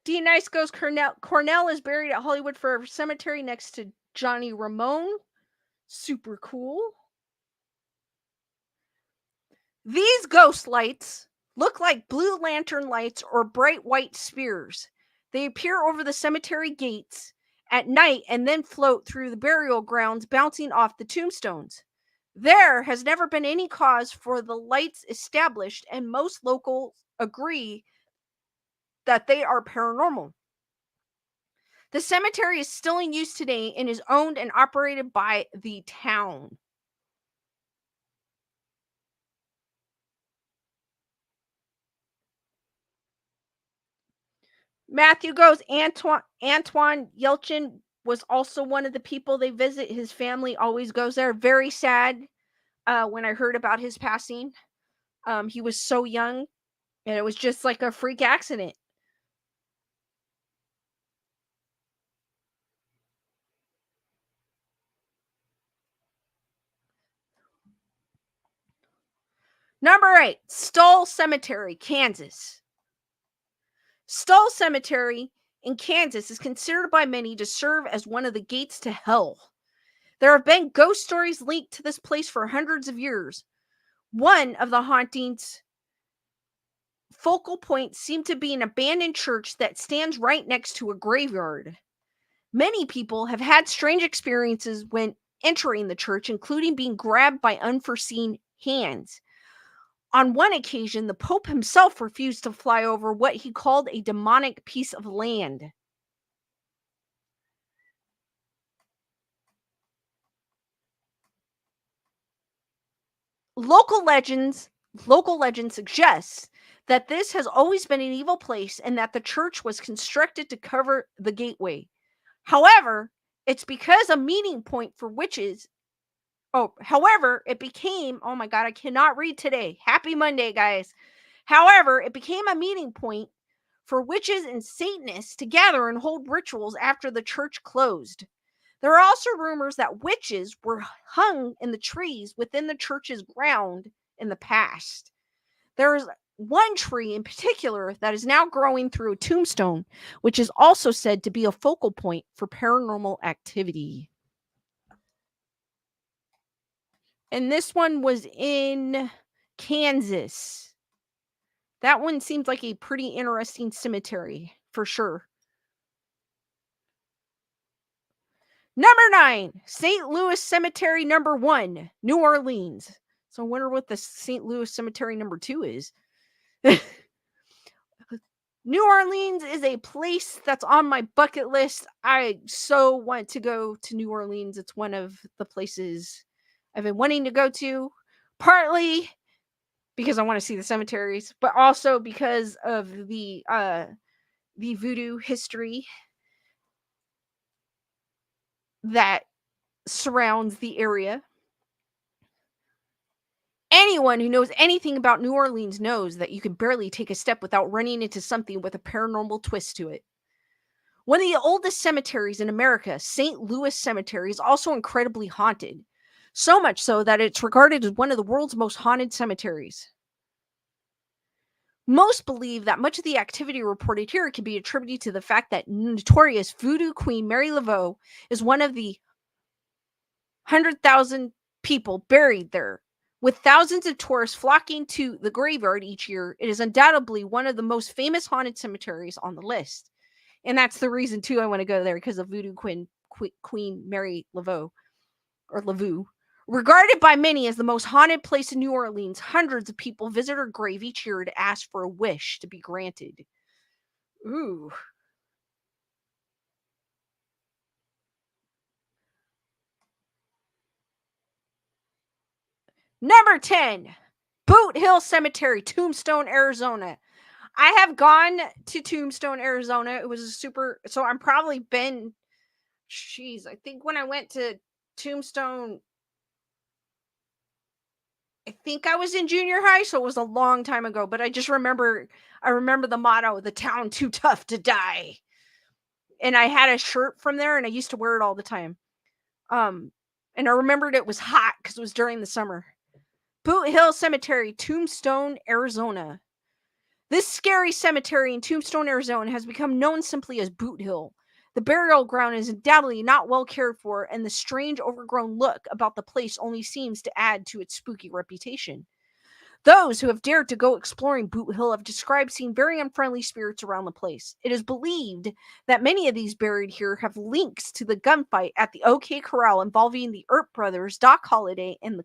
D. Nice goes, Cornell is buried at Hollywood Forever Cemetery next to Johnny Ramone. Super cool. These ghost lights look like blue lantern lights or bright white spheres. They appear over the cemetery gates at night and then float through the burial grounds, bouncing off the tombstones. There has never been any cause for the lights established, and most locals agree that they are paranormal. The cemetery is still in use today and is owned and operated by the town. Matthew goes, Antoine Yelchin was also one of the people they visit. His family always goes there. Very sad when I heard about his passing. He was so young, and it was just like a freak accident. Number 8, Stoll Cemetery, Kansas. Stoll Cemetery in Kansas is considered by many to serve as one of the gates to hell. There have been ghost stories linked to this place for hundreds of years. One of the hauntings focal point seemed to be an abandoned church that stands right next to a graveyard. Many people have had strange experiences when entering the church, including being grabbed by unforeseen hands. On one occasion, the Pope himself refused to fly over what he called a demonic piece of land. Local legends local legend suggests that this has always been an evil place and that the church was constructed to cover the gateway. However, it's because a meeting point for witches. However, it became, oh my god, I cannot read today. Happy Monday, guys. However, it became a meeting point for witches and Satanists to gather and hold rituals after the church closed. There are also rumors that witches were hung in the trees within the church's ground in the past. There is one tree in particular that is now growing through a tombstone, which is also said to be a focal point for paranormal activity. And this one was in Kansas. That one seems like a pretty interesting cemetery for sure. Number 9, St. Louis Cemetery number 1, New Orleans. So I wonder what the St. Louis Cemetery number 2 is. New Orleans is a place that's on my bucket list. I so want to go to New Orleans. It's one of the places I've been wanting to go to, partly because I want to see the cemeteries, but also because of the voodoo history that surrounds the area. Anyone who knows anything about New Orleans knows that you can barely take a step without running into something with a paranormal twist to it. One of the oldest cemeteries in America, St. Louis Cemetery, is also incredibly haunted. So much so that it's regarded as one of the world's most haunted cemeteries. Most believe that much of the activity reported here can be attributed to the fact that notorious voodoo queen Mary Laveau is one of the 100,000 people buried there. With thousands of tourists flocking to the graveyard each year, it is undoubtedly one of the most famous haunted cemeteries on the list. And that's the reason, too, I want to go there, because of voodoo queen Mary Laveau, or Laveau. Regarded by many as the most haunted place in New Orleans, hundreds of people visit her grave each year to ask for a wish to be granted. Ooh. Number 10, Boot Hill Cemetery, Tombstone, Arizona. I have gone to Tombstone, Arizona. It was a super, so I'm probably been, jeez, I think when I went to Tombstone, I think I was in junior high, so it was a long time ago, but I remember the motto, the town too tough to die. And I had a shirt from there and I used to wear it all the time. Um, and I remembered it was hot because it was during the summer. Boot Hill Cemetery, Tombstone, Arizona. This scary cemetery in Tombstone, Arizona has become known simply as Boot Hill. The burial ground is undoubtedly not well cared for, and the strange overgrown look about the place only seems to add to its spooky reputation. Those who have dared to go exploring Boot Hill have described seeing very unfriendly spirits around the place. It is believed that many of these buried here have links to the gunfight at the OK Corral involving the Earp brothers, Doc Holliday, and the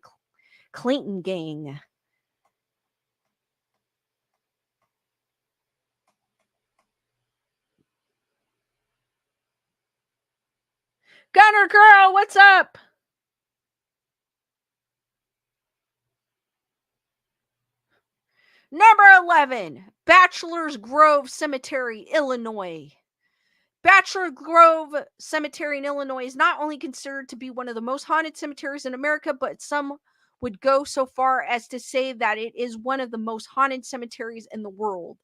Clayton gang. Gunner Girl, what's up? Number 11, Bachelor's Grove Cemetery, Illinois. Bachelor Grove Cemetery in Illinois is not only considered to be one of the most haunted cemeteries in America, but some would go so far as to say that it is one of the most haunted cemeteries in the world.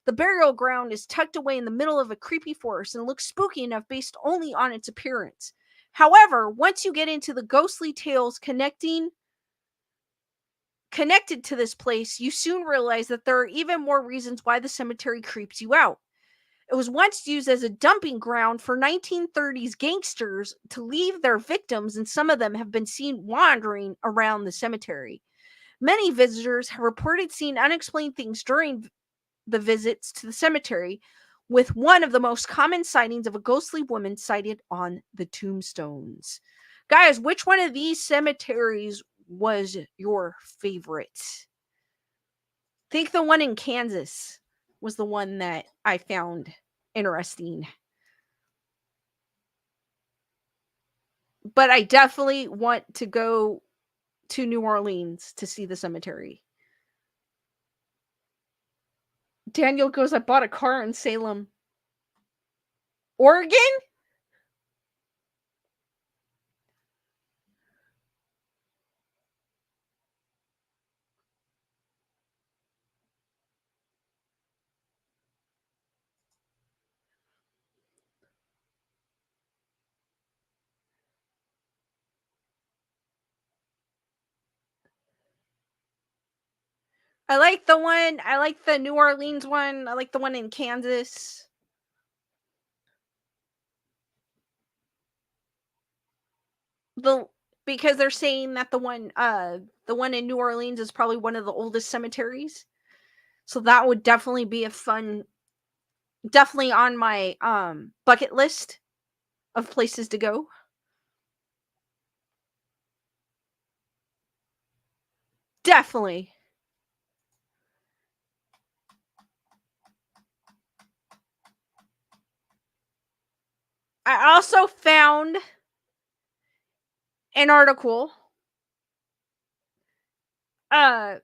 The burial ground is tucked away in the middle of a creepy forest and looks spooky enough based only on its appearance. However, once you get into the ghostly tales connected to this place, you soon realize that there are even more reasons why the cemetery creeps you out. It was once used as a dumping ground for 1930s gangsters to leave their victims, and some of them have been seen wandering around the cemetery. Many visitors have reported seeing unexplained things during the visits to the cemetery, with one of the most common sightings of a ghostly woman sighted on the tombstones. Guys, which one of these cemeteries was your favorite? I think the one in Kansas was the one that I found interesting. But I definitely want to go to New Orleans to see the cemetery. Daniel goes, I bought a car in Salem, Oregon? I like the New Orleans one. I like the one in Kansas. The Because they're saying that the one in New Orleans is probably one of the oldest cemeteries. So that would definitely be a fun, definitely on my bucket list of places to go. Definitely. I also found an article uh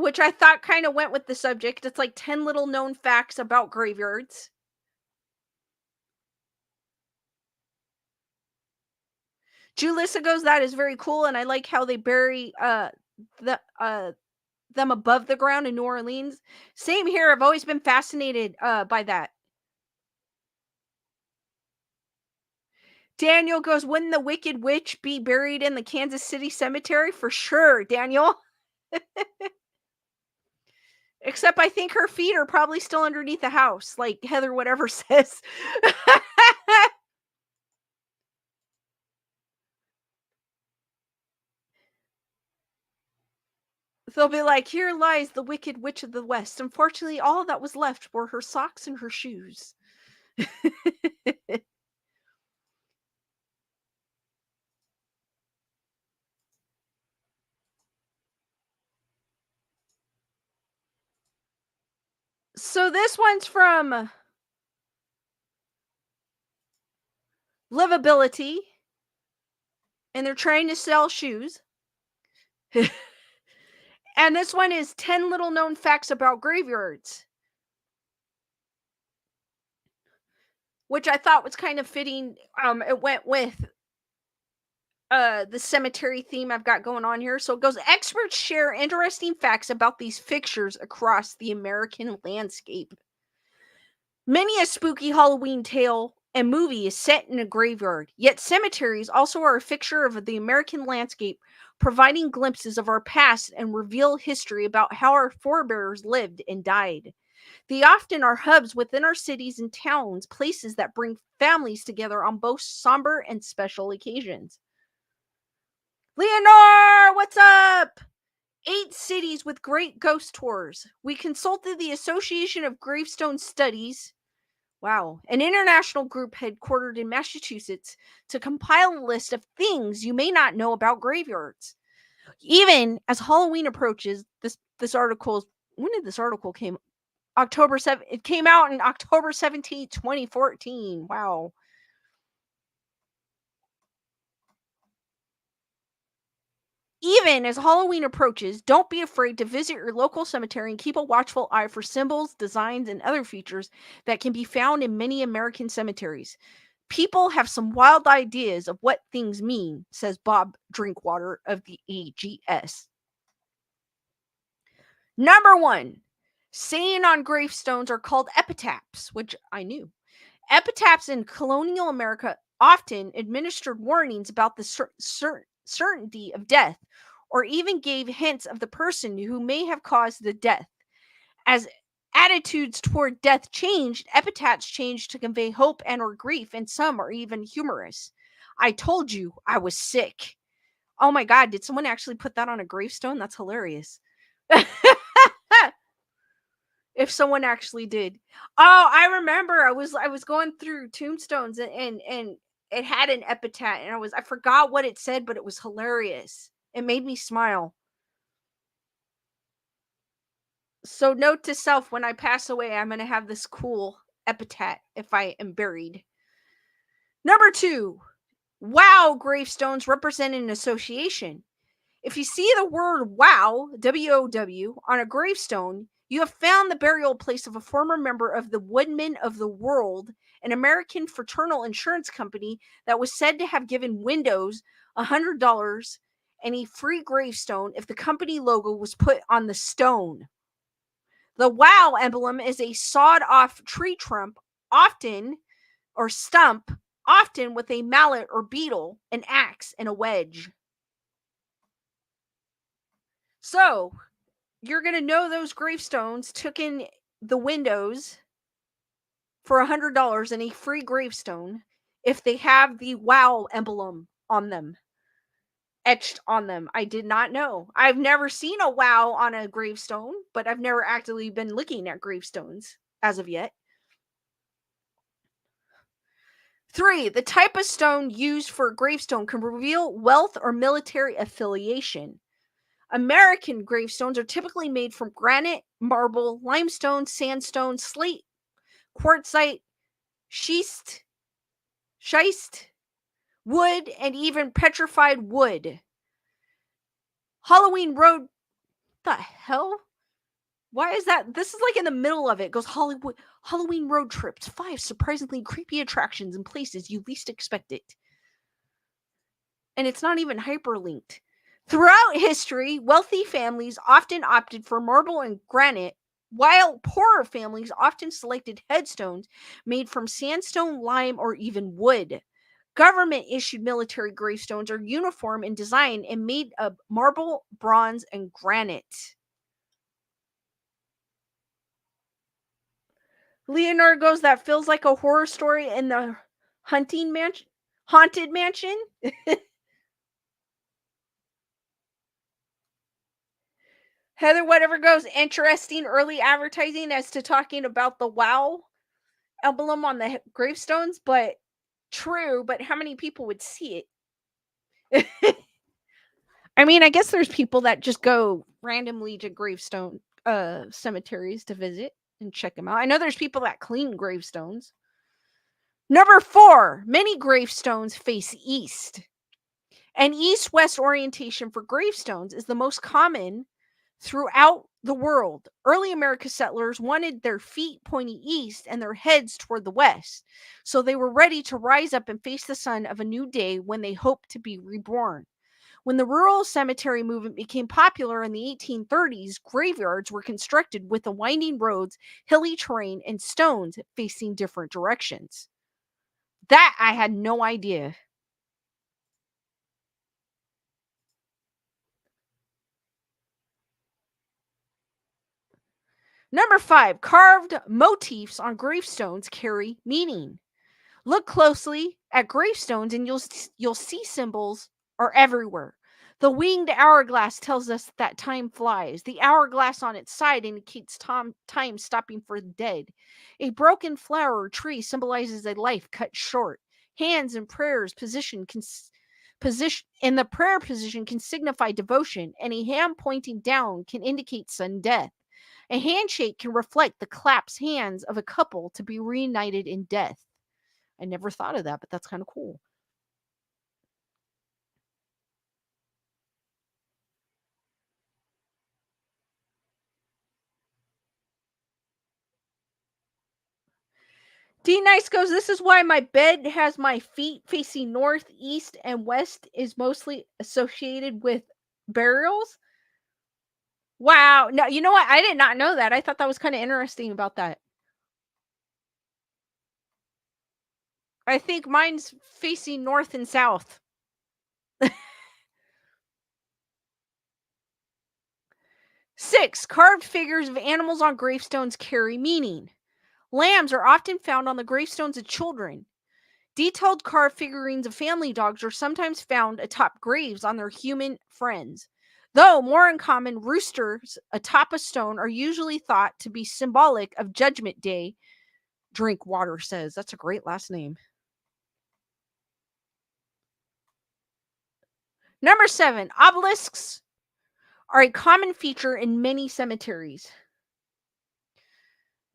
which I thought kind of went with the subject. It's like 10 little known facts about graveyards. Julissa goes, that is very cool, and I like how they bury the them above the ground in New Orleans. Same here. I've always been fascinated by that. Daniel goes, wouldn't the Wicked Witch be buried in the Kansas City cemetery? For sure, Daniel. Except I think her feet are probably still underneath the house, like Heather whatever says. They'll be like, here lies the Wicked Witch of the West. Unfortunately, all that was left were her socks and her shoes. So this one's from Livability, and they're trying to sell shoes. And this one is 10 little known facts about graveyards, which I thought was kind of fitting. It went with the cemetery theme I've got going on here. So it goes, experts share interesting facts about these fixtures across the American landscape. Many a spooky Halloween tale and movie is set in a graveyard, yet cemeteries also are a fixture of the American landscape, providing glimpses of our past and reveal history about how our forebears lived and died. They often are hubs within our cities and towns, places that bring families together on both somber and special occasions. Leonore, what's up? 8 cities with great ghost tours. We consulted the Association of Gravestone Studies. Wow, an international group headquartered in Massachusetts to compile a list of things you may not know about graveyards. Even as Halloween approaches, this article, when did this article came? October 7th. It came out in October 17th, 2014. Wow. Even as Halloween approaches, don't be afraid to visit your local cemetery and keep a watchful eye for symbols, designs, and other features that can be found in many American cemeteries. People have some wild ideas of what things mean, says Bob Drinkwater of the AGS. Number 1, saying on gravestones are called epitaphs, which I knew. Epitaphs in colonial America often administered warnings about the certainty of death, or even gave hints of the person who may have caused the death. As attitudes toward death changed, epitaphs changed to convey hope and or grief, and some are even humorous. I told you I was sick. Oh my god, did someone actually put that on a gravestone? That's hilarious. If someone actually did. Oh, I remember I was going through tombstones, and it had an epitaph, and I forgot what it said, but it was hilarious. It made me smile. So note to self, when I pass away, I'm going to have this cool epitaph if I am buried. Number 2, wow gravestones represent an association. If you see the word wow, W-O-W, on a gravestone, you have found the burial place of a former member of the Woodmen of the World, an American fraternal insurance company that was said to have given Windows $100 and a free gravestone if the company logo was put on the stone. The wow emblem is a sawed-off tree trunk, often, or stump, often with a mallet or beetle, an axe, and a wedge. So, you're going to know those gravestones took in the windows for $100 and a free gravestone if they have the wow emblem on them, etched on them. I did not know. I've never seen a wow on a gravestone, but I've never actively been looking at gravestones as of yet. 3, the type of stone used for a gravestone can reveal wealth or military affiliation. American gravestones are typically made from granite, marble, limestone, sandstone, slate, quartzite, schist, wood, and even petrified wood. Halloween Road, the hell? Why is that? This is like in the middle of it. It goes Hollywood Halloween road trips, 5 surprisingly creepy attractions and places you least expect it. And it's not even hyperlinked. Throughout history, wealthy families often opted for marble and granite, while poorer families often selected headstones made from sandstone, lime, or even wood. Government issued military gravestones are uniform in design and made of marble, bronze, and granite. Leonard goes, that feels like a horror story in the hunting mansion, haunted mansion. Heather Whatever goes, interesting early advertising as to talking about the wow emblem on the gravestones, but true, but how many people would see it? I mean, I guess there's people that just go randomly to gravestone cemeteries to visit and check them out. I know there's people that clean gravestones. Number 4, many gravestones face east. An east-west orientation for gravestones is the most common throughout the world. Early America settlers wanted their feet pointing east and their heads toward the west, so they were ready to rise up and face the sun of a new day when they hoped to be reborn. When the rural cemetery movement became popular in the 1830s, graveyards were constructed with the winding roads, hilly terrain, and stones facing different directions. That I had no idea. Number 5, carved motifs on gravestones carry meaning. Look closely at gravestones and you'll see symbols are everywhere. The winged hourglass tells us that time flies. The hourglass on its side indicates time stopping for the dead. A broken flower or tree symbolizes a life cut short. Hands and prayers position in the prayer position can signify devotion, and a hand pointing down can indicate sudden death. A handshake can reflect the clasped hands of a couple to be reunited in death. I never thought of that, but that's kind of cool. D Nice goes, this is why my bed has my feet facing north, east, and west is mostly associated with burials. Wow. No, you know what? I did not know that. I thought that was kind of interesting about that. I think mine's facing north and south. 6, carved figures of animals on gravestones carry meaning. Lambs are often found on the gravestones of children. Detailed carved figurines of family dogs are sometimes found atop graves on their human friends. Though more uncommon, roosters atop a stone are usually thought to be symbolic of Judgment Day. Drink water says. That's a great last name. Number 7, obelisks are a common feature in many cemeteries.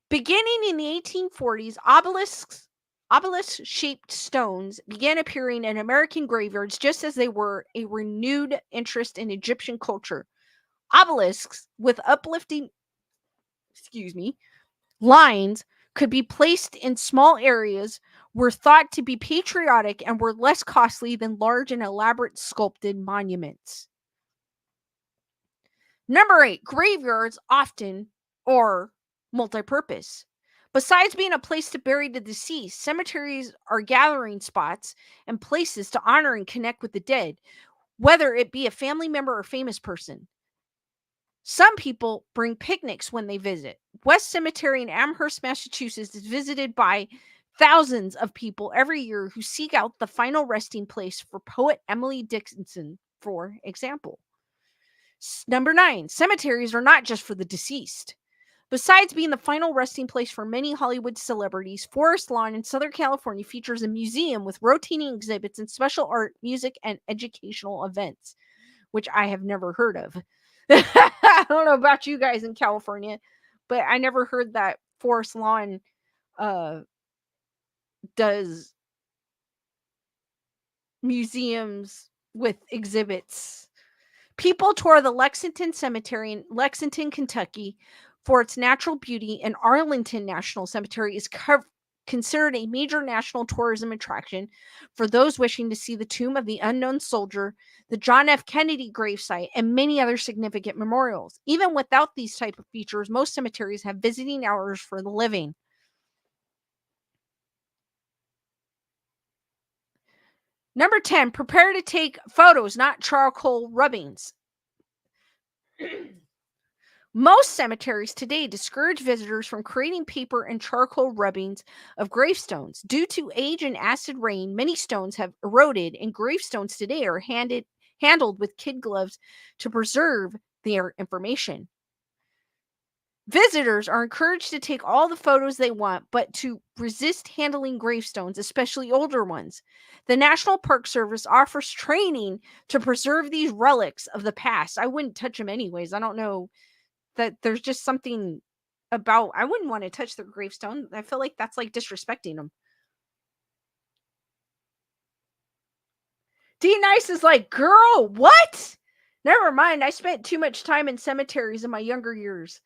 Beginning in the 1840s, obelisk-shaped stones began appearing in American graveyards just as they were a renewed interest in Egyptian culture. Obelisks with uplifting, excuse me, lines could be placed in small areas, were thought to be patriotic, and were less costly than large and elaborate sculpted monuments. Number 8, graveyards often are multi-purpose. Besides being a place to bury the deceased, cemeteries are gathering spots and places to honor and connect with the dead, whether it be a family member or famous person. Some people bring picnics when they visit. West Cemetery in Amherst, Massachusetts is visited by thousands of people every year who seek out the final resting place for poet Emily Dickinson, for example. Number 9, cemeteries are not just for the deceased. Besides being the final resting place for many Hollywood celebrities, Forest Lawn in Southern California features a museum with rotating exhibits and special art, music, and educational events, which I have never heard of. I don't know about you guys in California, but I never heard that Forest Lawn uh, does museums with exhibits. People tour the Lexington Cemetery in Lexington, Kentucky for its natural beauty, and Arlington National Cemetery is considered a major national tourism attraction for those wishing to see the tomb of the unknown soldier, the John F. Kennedy gravesite, and many other significant memorials. Even without these type of features, most cemeteries have visiting hours for the living. Number 10, prepare to take photos, not charcoal rubbings. Most cemeteries today discourage visitors from creating paper and charcoal rubbings of gravestones. Due to age and acid rain, many stones have eroded, and gravestones today are handled with kid gloves to preserve their information. Visitors are encouraged to take all the photos they want, but to resist handling gravestones, especially older ones. The National Park Service offers training to preserve these relics of the past. I wouldn't touch them anyways. I don't know, that there's just something about, I wouldn't want to touch their gravestone. I feel like that's like disrespecting them. D Nice is like, girl, what? Never mind. I spent too much time in cemeteries in my younger years.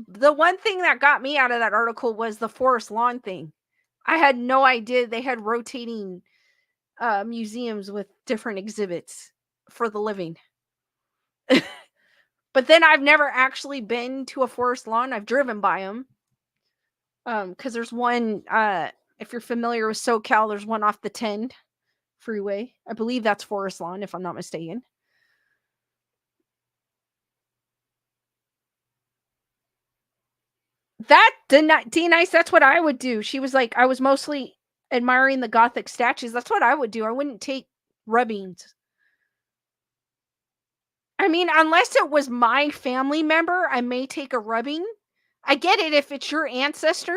The one thing that got me out of that article was the forest lawn thing. I had no idea they had rotating museums with different exhibits for the living. But then I've never actually been to a forest lawn. I've driven by them. Because there's one, if you're familiar with SoCal, there's one off the 10 freeway. I believe that's Forest Lawn, if I'm not mistaken. That D Nice, that's what I would do. She was like, I was mostly admiring the Gothic statues. That's what I would do. I wouldn't take rubbings. I mean, unless it was my family member, I may take a rubbing. I get it if it's your ancestor,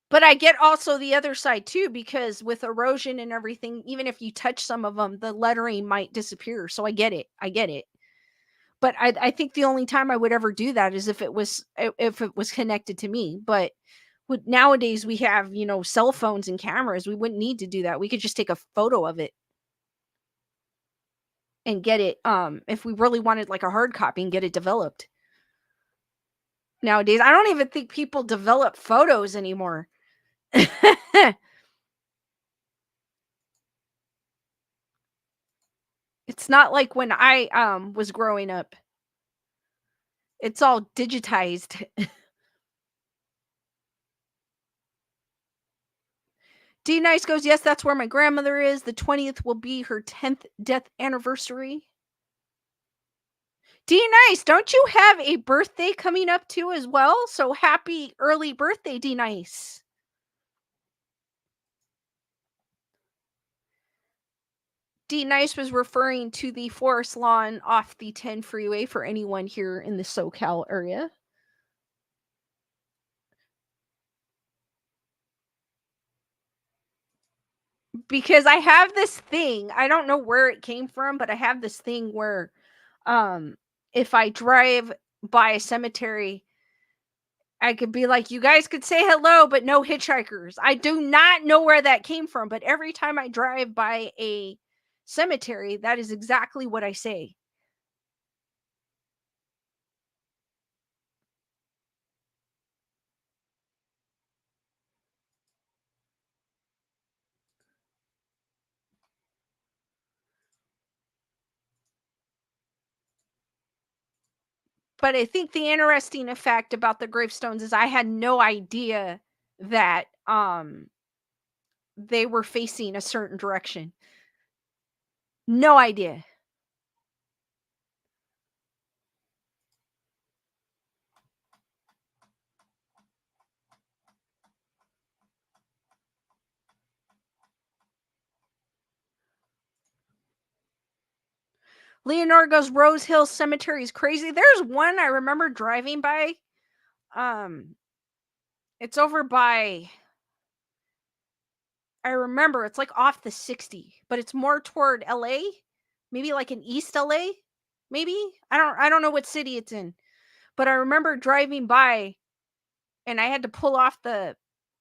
but I get also the other side too, because with erosion and everything, even if you touch some of them, the lettering might disappear. So I get it. I get it. But I think the only time I would ever do that is if it was connected to me. But nowadays we have, cell phones and cameras. We wouldn't need to do that. We could just take a photo of it and get it, if we really wanted like a hard copy, and get it developed. Nowadays, I don't even think people develop photos anymore. It's not like when I was growing up. It's all digitized. D Nice goes, yes, that's where my grandmother is. The 20th will be her 10th death anniversary. D Nice, don't you have a birthday coming up too as well? So happy early birthday, D Nice. D Nice was referring to the forest lawn off the 10 freeway for anyone here in the SoCal area. Because I have this thing, I don't know where it came from, but I have this thing where um if I drive by a cemetery, I could be like, you guys could say hello, but no hitchhikers. I do not know where that came from, but every time I drive by a cemetery, that is exactly what I say. But I think the interesting fact about the gravestones is I had no idea that they were facing a certain direction. No idea. Leonardo goes, Rose Hill Cemetery is crazy. There's one I remember driving by. Um, it's over by, I remember it's like off the 60, but it's more toward LA. Maybe like in East LA. Maybe. I don't know what city it's in. But I remember driving by and I had to pull off the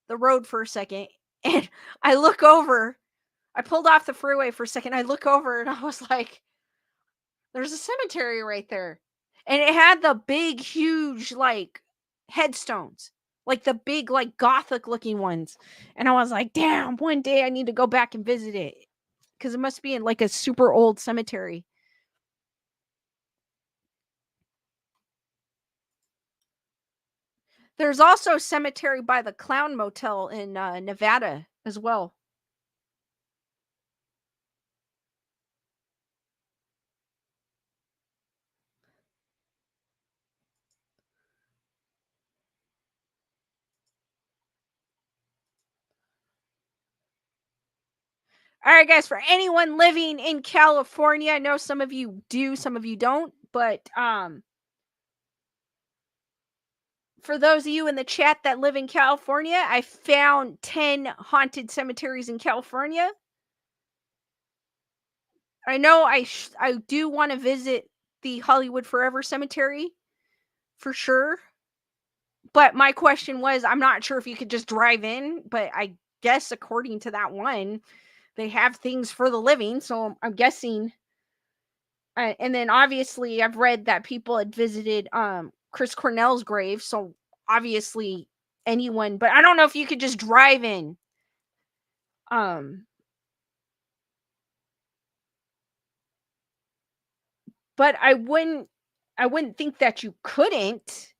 road for a second. And I look over. I pulled off the freeway for a second. I look over and I was like, There's a cemetery right there. And it had the big, huge, like, headstones. Like the big, like, gothic looking ones. And I was like, damn, one day I need to go back and visit it. Because it must be in like a super old cemetery. There's also a cemetery by the Clown Motel in Nevada as well. All right, guys, for anyone living in California, I know some of you do, some of you don't, but for those of you in the chat that live in California, I found 10 haunted cemeteries in California. I know I do want to visit the Hollywood Forever Cemetery for sure. But my question was, I'm not sure if you could just drive in, but I guess according to that one, they have things for the living, so I'm guessing. And then obviously, I've read that people had visited Chris Cornell's grave, so obviously anyone. But I don't know if you could just drive in. Um, but I wouldn't think that you couldn't.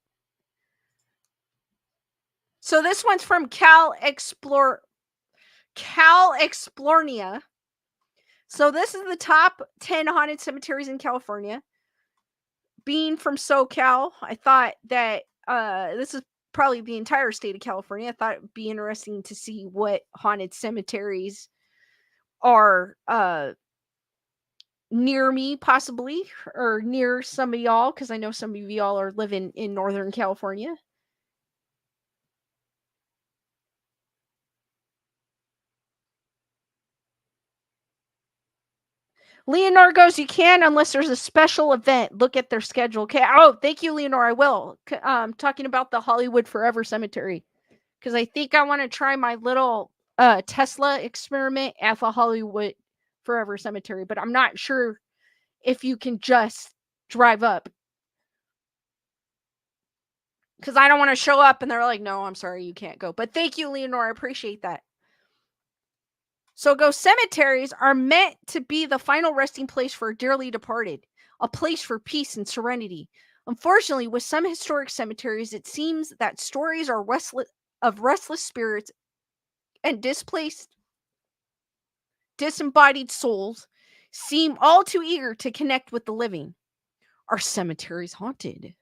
So this one's from Cal Explornia. So this is the top 10 haunted cemeteries in California. Being from SoCal, I thought that this is probably the entire state of California. I thought it'd be interesting to see what haunted cemeteries are near me, possibly, or near some of y'all, because I know some of y'all are living in Northern California. Leonore goes, you can unless there's a special event. Look at their schedule. Okay. Oh, thank you, Leonore. I will. Talking about the Hollywood Forever Cemetery, because I think I want to try my little Tesla experiment at the Hollywood Forever Cemetery, but I'm not sure if you can just drive up, because I don't want to show up and they're like, no, I'm sorry, you can't go. But thank you, Leonore. I appreciate that. So ghost cemeteries are meant to be the final resting place for a dearly departed, a place for peace and serenity. Unfortunately, with some historic cemeteries, it seems that stories are of restless spirits and displaced, disembodied souls seem all too eager to connect with the living. Are cemeteries haunted?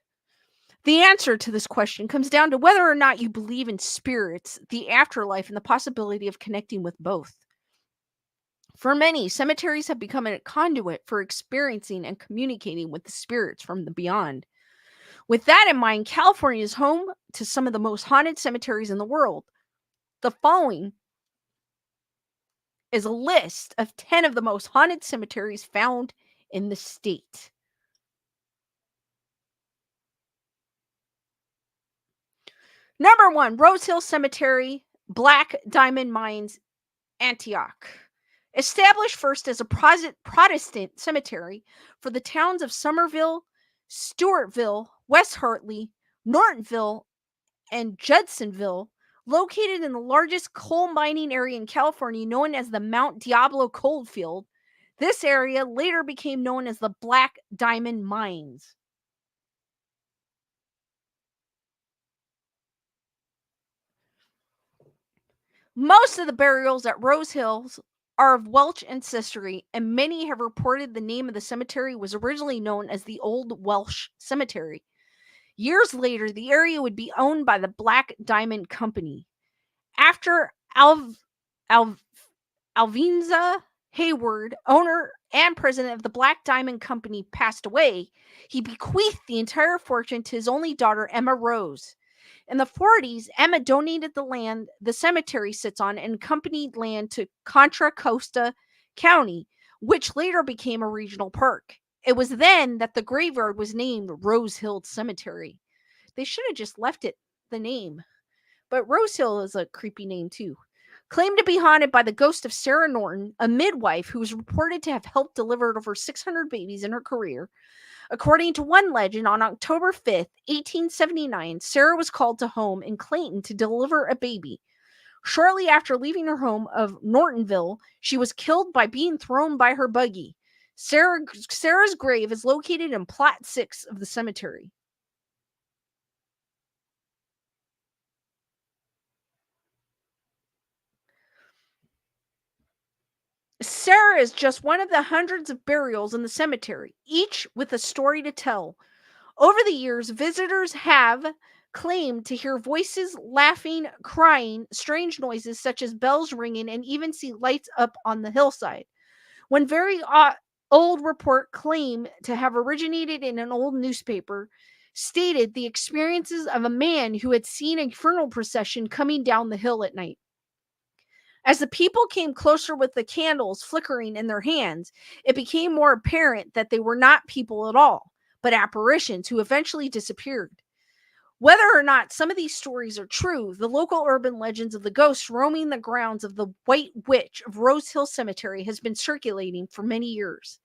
The answer to this question comes down to whether or not you believe in spirits, the afterlife, and the possibility of connecting with both. For many, cemeteries have become a conduit for experiencing and communicating with the spirits from the beyond. With that in mind, California is home to some of the most haunted cemeteries in the world. The following is a list of 10 of the most haunted cemeteries found in the state. Number 1, Rose Hill Cemetery, Black Diamond Mines, Antioch. Established first as a Protestant cemetery for the towns of Somerville, Stewartville, West Hartley, Nortonville, and Judsonville, located in the largest coal mining area in California known as the Mount Diablo Coalfield. This area later became known as the Black Diamond Mines. Most of the burials at Rose Hills are of Welsh ancestry, and many have reported the name of the cemetery was originally known as the Old Welsh Cemetery. Years later, the area would be owned by the Black Diamond Company. After Alvinza Hayward, owner and president of the Black Diamond Company, passed away, he bequeathed the entire fortune to his only daughter, Emma Rose. In the 40s, Emma donated the land the cemetery sits on and company land to Contra Costa County, which later became a regional park. It was then that the graveyard was named Rose Hill Cemetery. They should have just left it the name. But Rose Hill is a creepy name too. claimed to be haunted by the ghost of Sarah Norton, a midwife who was reported to have helped deliver over 600 babies in her career. According to one legend, on October 5th, 1879, Sarah was called to home in Clayton to deliver a baby. Shortly after leaving her home of Nortonville, she was killed by being thrown by her buggy. Sarah's grave is located in Plot 6 of the cemetery. Sarah is just one of the hundreds of burials in the cemetery, each with a story to tell. Over the years, visitors have claimed to hear voices, laughing, crying, strange noises such as bells ringing, and even see lights up on the hillside. One very old report claimed to have originated in an old newspaper stated the experiences of a man who had seen a funeral procession coming down the hill at night. As the people came closer with the candles flickering in their hands, it became more apparent that they were not people at all, but apparitions who eventually disappeared. Whether or not some of these stories are true, the local urban legends of the ghosts roaming the grounds of the White Witch of Rose Hill Cemetery has been circulating for many years.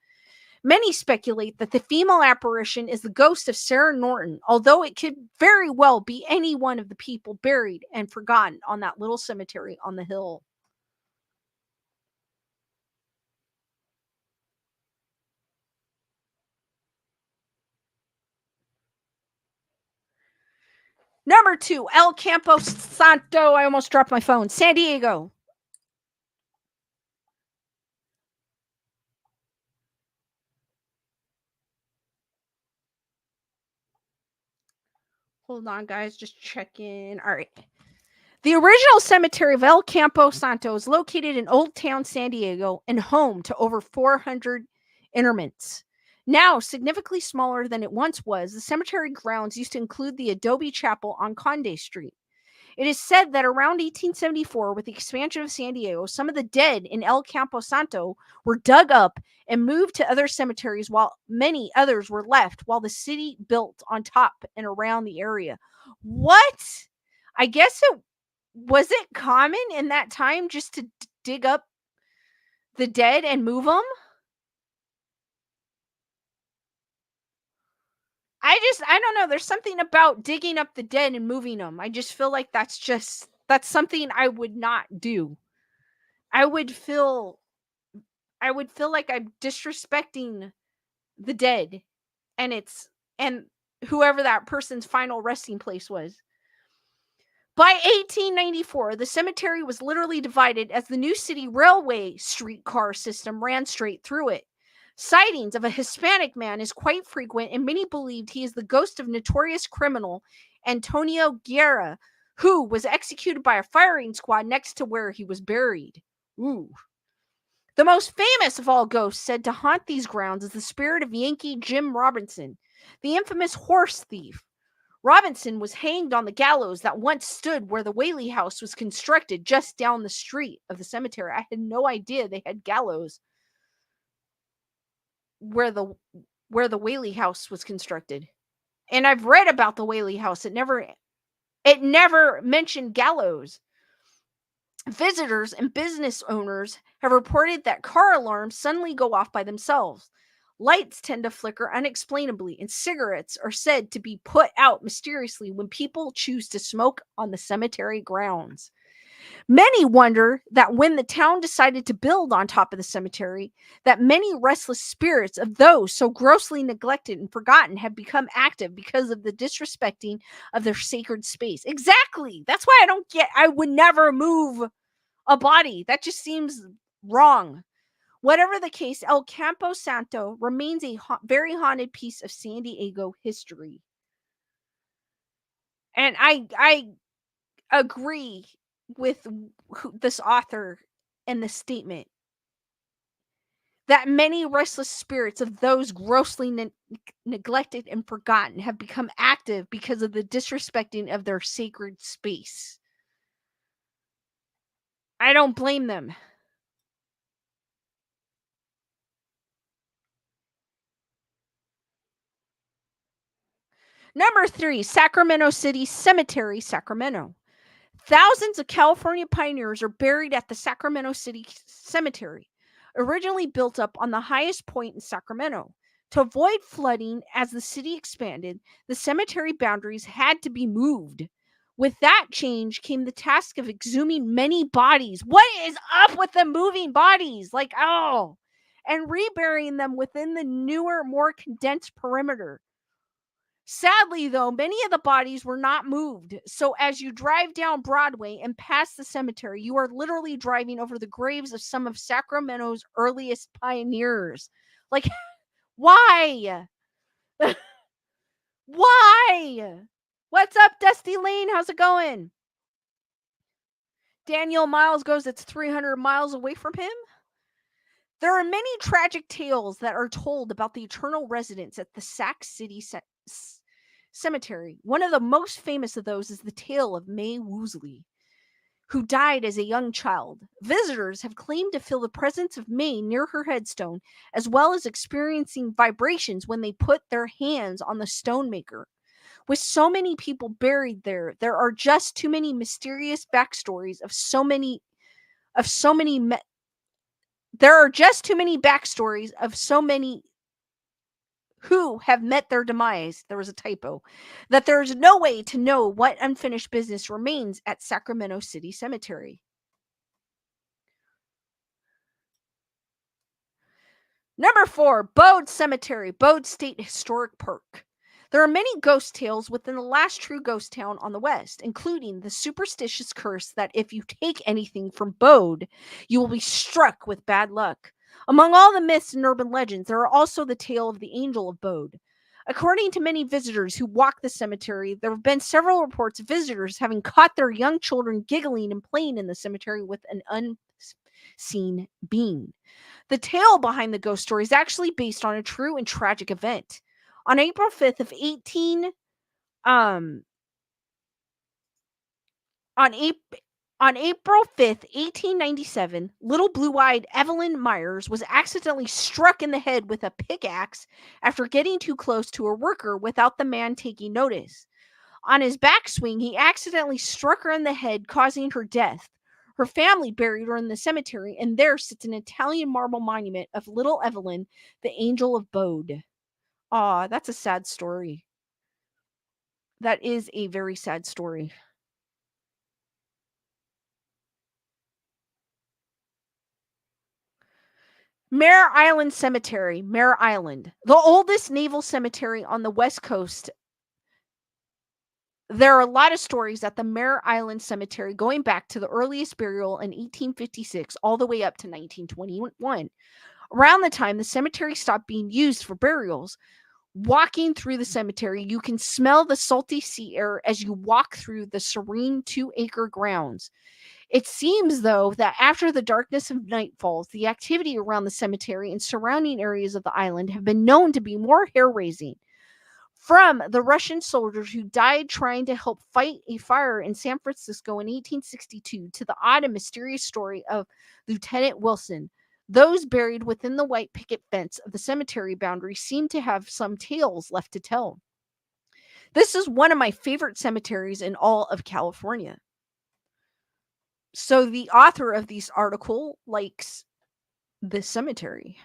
Many speculate that the female apparition is the ghost of Sarah Norton, although it could very well be any one of the people buried and forgotten on that little cemetery on the hill. Number 2, El Campo Santo. I almost dropped my phone. San Diego. Hold on, guys. Just checking. All right. The original cemetery of El Campo Santo is located in Old Town San Diego and home to over 400 interments. Now significantly smaller than it once was, the cemetery grounds used to include the Adobe Chapel on Conde Street. It is said that around 1874, with the expansion of San Diego, some of the dead in El Campo Santo were dug up and moved to other cemeteries, while many others were left while the city built on top and around the area. What? I guess it was it common in that time just to dig up the dead and move them? I don't know. There's something about digging up the dead and moving them. I just feel like that's something I would not do. I would feel I would feel like I'm disrespecting the dead and it's and whoever that person's final resting place was. By 1894, the cemetery was literally divided as the New City Railway streetcar system ran straight through it. Sightings of a Hispanic man is quite frequent, and many believed he is the ghost of notorious criminal Antonio Guerra, who was executed by a firing squad next to where he was buried. Ooh. The most famous of all ghosts said to haunt these grounds is the spirit of Yankee Jim Robinson, the infamous horse thief. Robinson was hanged on the gallows that once stood where the Whaley House was constructed just down the street of the cemetery. I had no idea they had gallows where the Whaley House was constructed. And I've read about the Whaley House. It never mentioned gallows. Visitors and business owners have reported that car alarms suddenly go off by themselves. Lights tend to flicker unexplainably, and cigarettes are said to be put out mysteriously when people choose to smoke on the cemetery grounds. Many wonder that when the town decided to build on top of the cemetery, that many restless spirits of those so grossly neglected and forgotten have become active because of the disrespecting of their sacred space. Exactly. That's why I would never move a body. That just seems wrong. Whatever the case, El Campo Santo remains a very haunted piece of San Diego history. And I agree with this author and the statement that many restless spirits of those grossly neglected and forgotten have become active because of the disrespecting of their sacred space. I don't blame them. Number 3, Sacramento City Cemetery, Sacramento. Thousands of California pioneers are buried at the Sacramento City Cemetery, originally built up on the highest point in Sacramento. To avoid flooding as the city expanded, the cemetery boundaries had to be moved. With that change came the task of exhuming many bodies. What is up with the moving bodies? Like, oh, and reburying them within the newer, more condensed perimeter. Sadly, though, many of the bodies were not moved. So, as you drive down Broadway and past the cemetery, you are literally driving over the graves of some of Sacramento's earliest pioneers. Like, why? Why? What's up, Dusty Lane? How's it going? Daniel Miles goes, it's 300 miles away from him. There are many tragic tales that are told about the eternal residents at the Sac City Cemetery. One of the most famous of those is the tale of Mae Woosley, who died as a young child. Visitors have claimed to feel the presence of Mae near her headstone, as well as experiencing vibrations when they put their hands on the stonemaker. With so many people buried there, there are just too many mysterious backstories of there are just too many backstories of so many who have met their demise. There was a typo. That there is no way to know what unfinished business remains at Sacramento City Cemetery. Number 4, Bode Cemetery, Bode State Historic Park. There are many ghost tales within the last true ghost town on the west, including the superstitious curse that if you take anything from Bode, you will be struck with bad luck. Among all the myths and urban legends, there are also the tale of the Angel of Bode. According to many visitors who walk the cemetery, there have been several reports of visitors having caught their young children giggling and playing in the cemetery with an unseen being. The tale behind the ghost story is actually based on a true and tragic event. On April 5th of 18 um on April on April 5th, 1897, little blue-eyed Evelyn Myers was accidentally struck in the head with a pickaxe after getting too close to a worker without the man taking notice. On his backswing, he accidentally struck her in the head, causing her death. Her family buried her in the cemetery, and there sits an Italian marble monument of little Evelyn, the Angel of Bode. Aw, that's a sad story. That is a very sad story. Mare Island Cemetery, Mare Island, the oldest naval cemetery on the West Coast. There are a lot of stories at the Mare Island Cemetery going back to the earliest burial in 1856 all the way up to 1921. Around the time the cemetery stopped being used for burials, walking through the cemetery, you can smell the salty sea air as you walk through the serene 2-acre grounds. It seems, though, that after the darkness of night falls, the activity around the cemetery and surrounding areas of the island have been known to be more hair raising. From the Russian soldiers who died trying to help fight a fire in San Francisco in 1862 to the odd and mysterious story of Lieutenant Wilson, those buried within the white picket fence of the cemetery boundary seem to have some tales left to tell. This is one of my favorite cemeteries in all of California. So the author of this article likes this cemetery.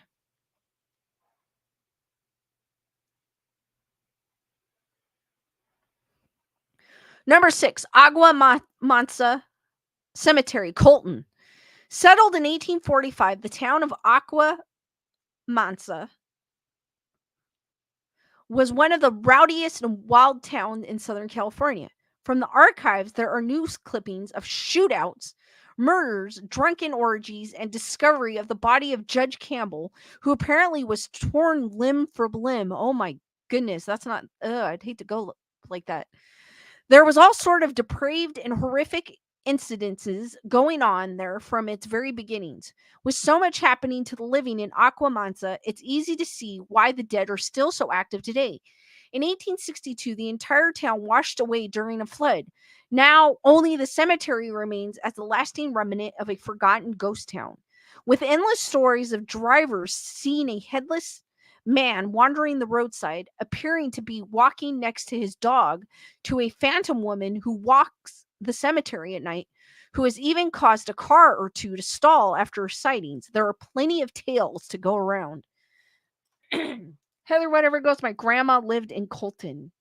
Number 6, Agua Mansa Cemetery, Colton. Settled in 1845, the town of Agua Mansa was one of the rowdiest and wild towns in Southern California. From the archives, there are news clippings of shootouts, murders, drunken orgies, and discovery of the body of Judge Campbell, who apparently was torn limb from limb. Oh my goodness, that's not, I'd hate to go like that. There was all sort of depraved and horrific incidences going on there from its very beginnings. With so much happening to the living in Aquamansa, it's easy to see why the dead are still so active today. In 1862, the entire town washed away during a flood. Now, only the cemetery remains as the lasting remnant of a forgotten ghost town. With endless stories of drivers seeing a headless man wandering the roadside, appearing to be walking next to his dog, to a phantom woman who walks the cemetery at night, who has even caused a car or two to stall after sightings. There are plenty of tales to go around. Heather, whatever goes, my grandma lived in Colton.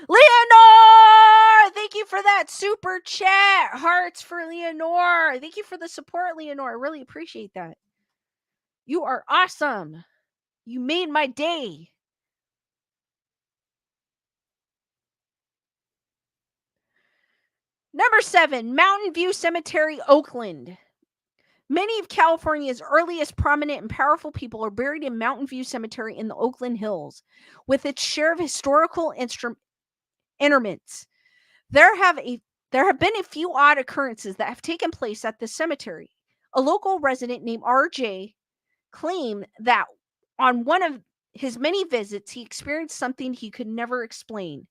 Leonore! Thank you for that super chat. Hearts for Leonore. Thank you for the support, Leonore. I really appreciate that. You are awesome. You made my day. Number 7, Mountain View Cemetery, Oakland. Many of California's earliest prominent and powerful people are buried in Mountain View Cemetery in the Oakland Hills, with its share of historical interments. There have been a few odd occurrences that have taken place at this cemetery. A local resident named RJ claimed that on one of his many visits, he experienced something he could never explain.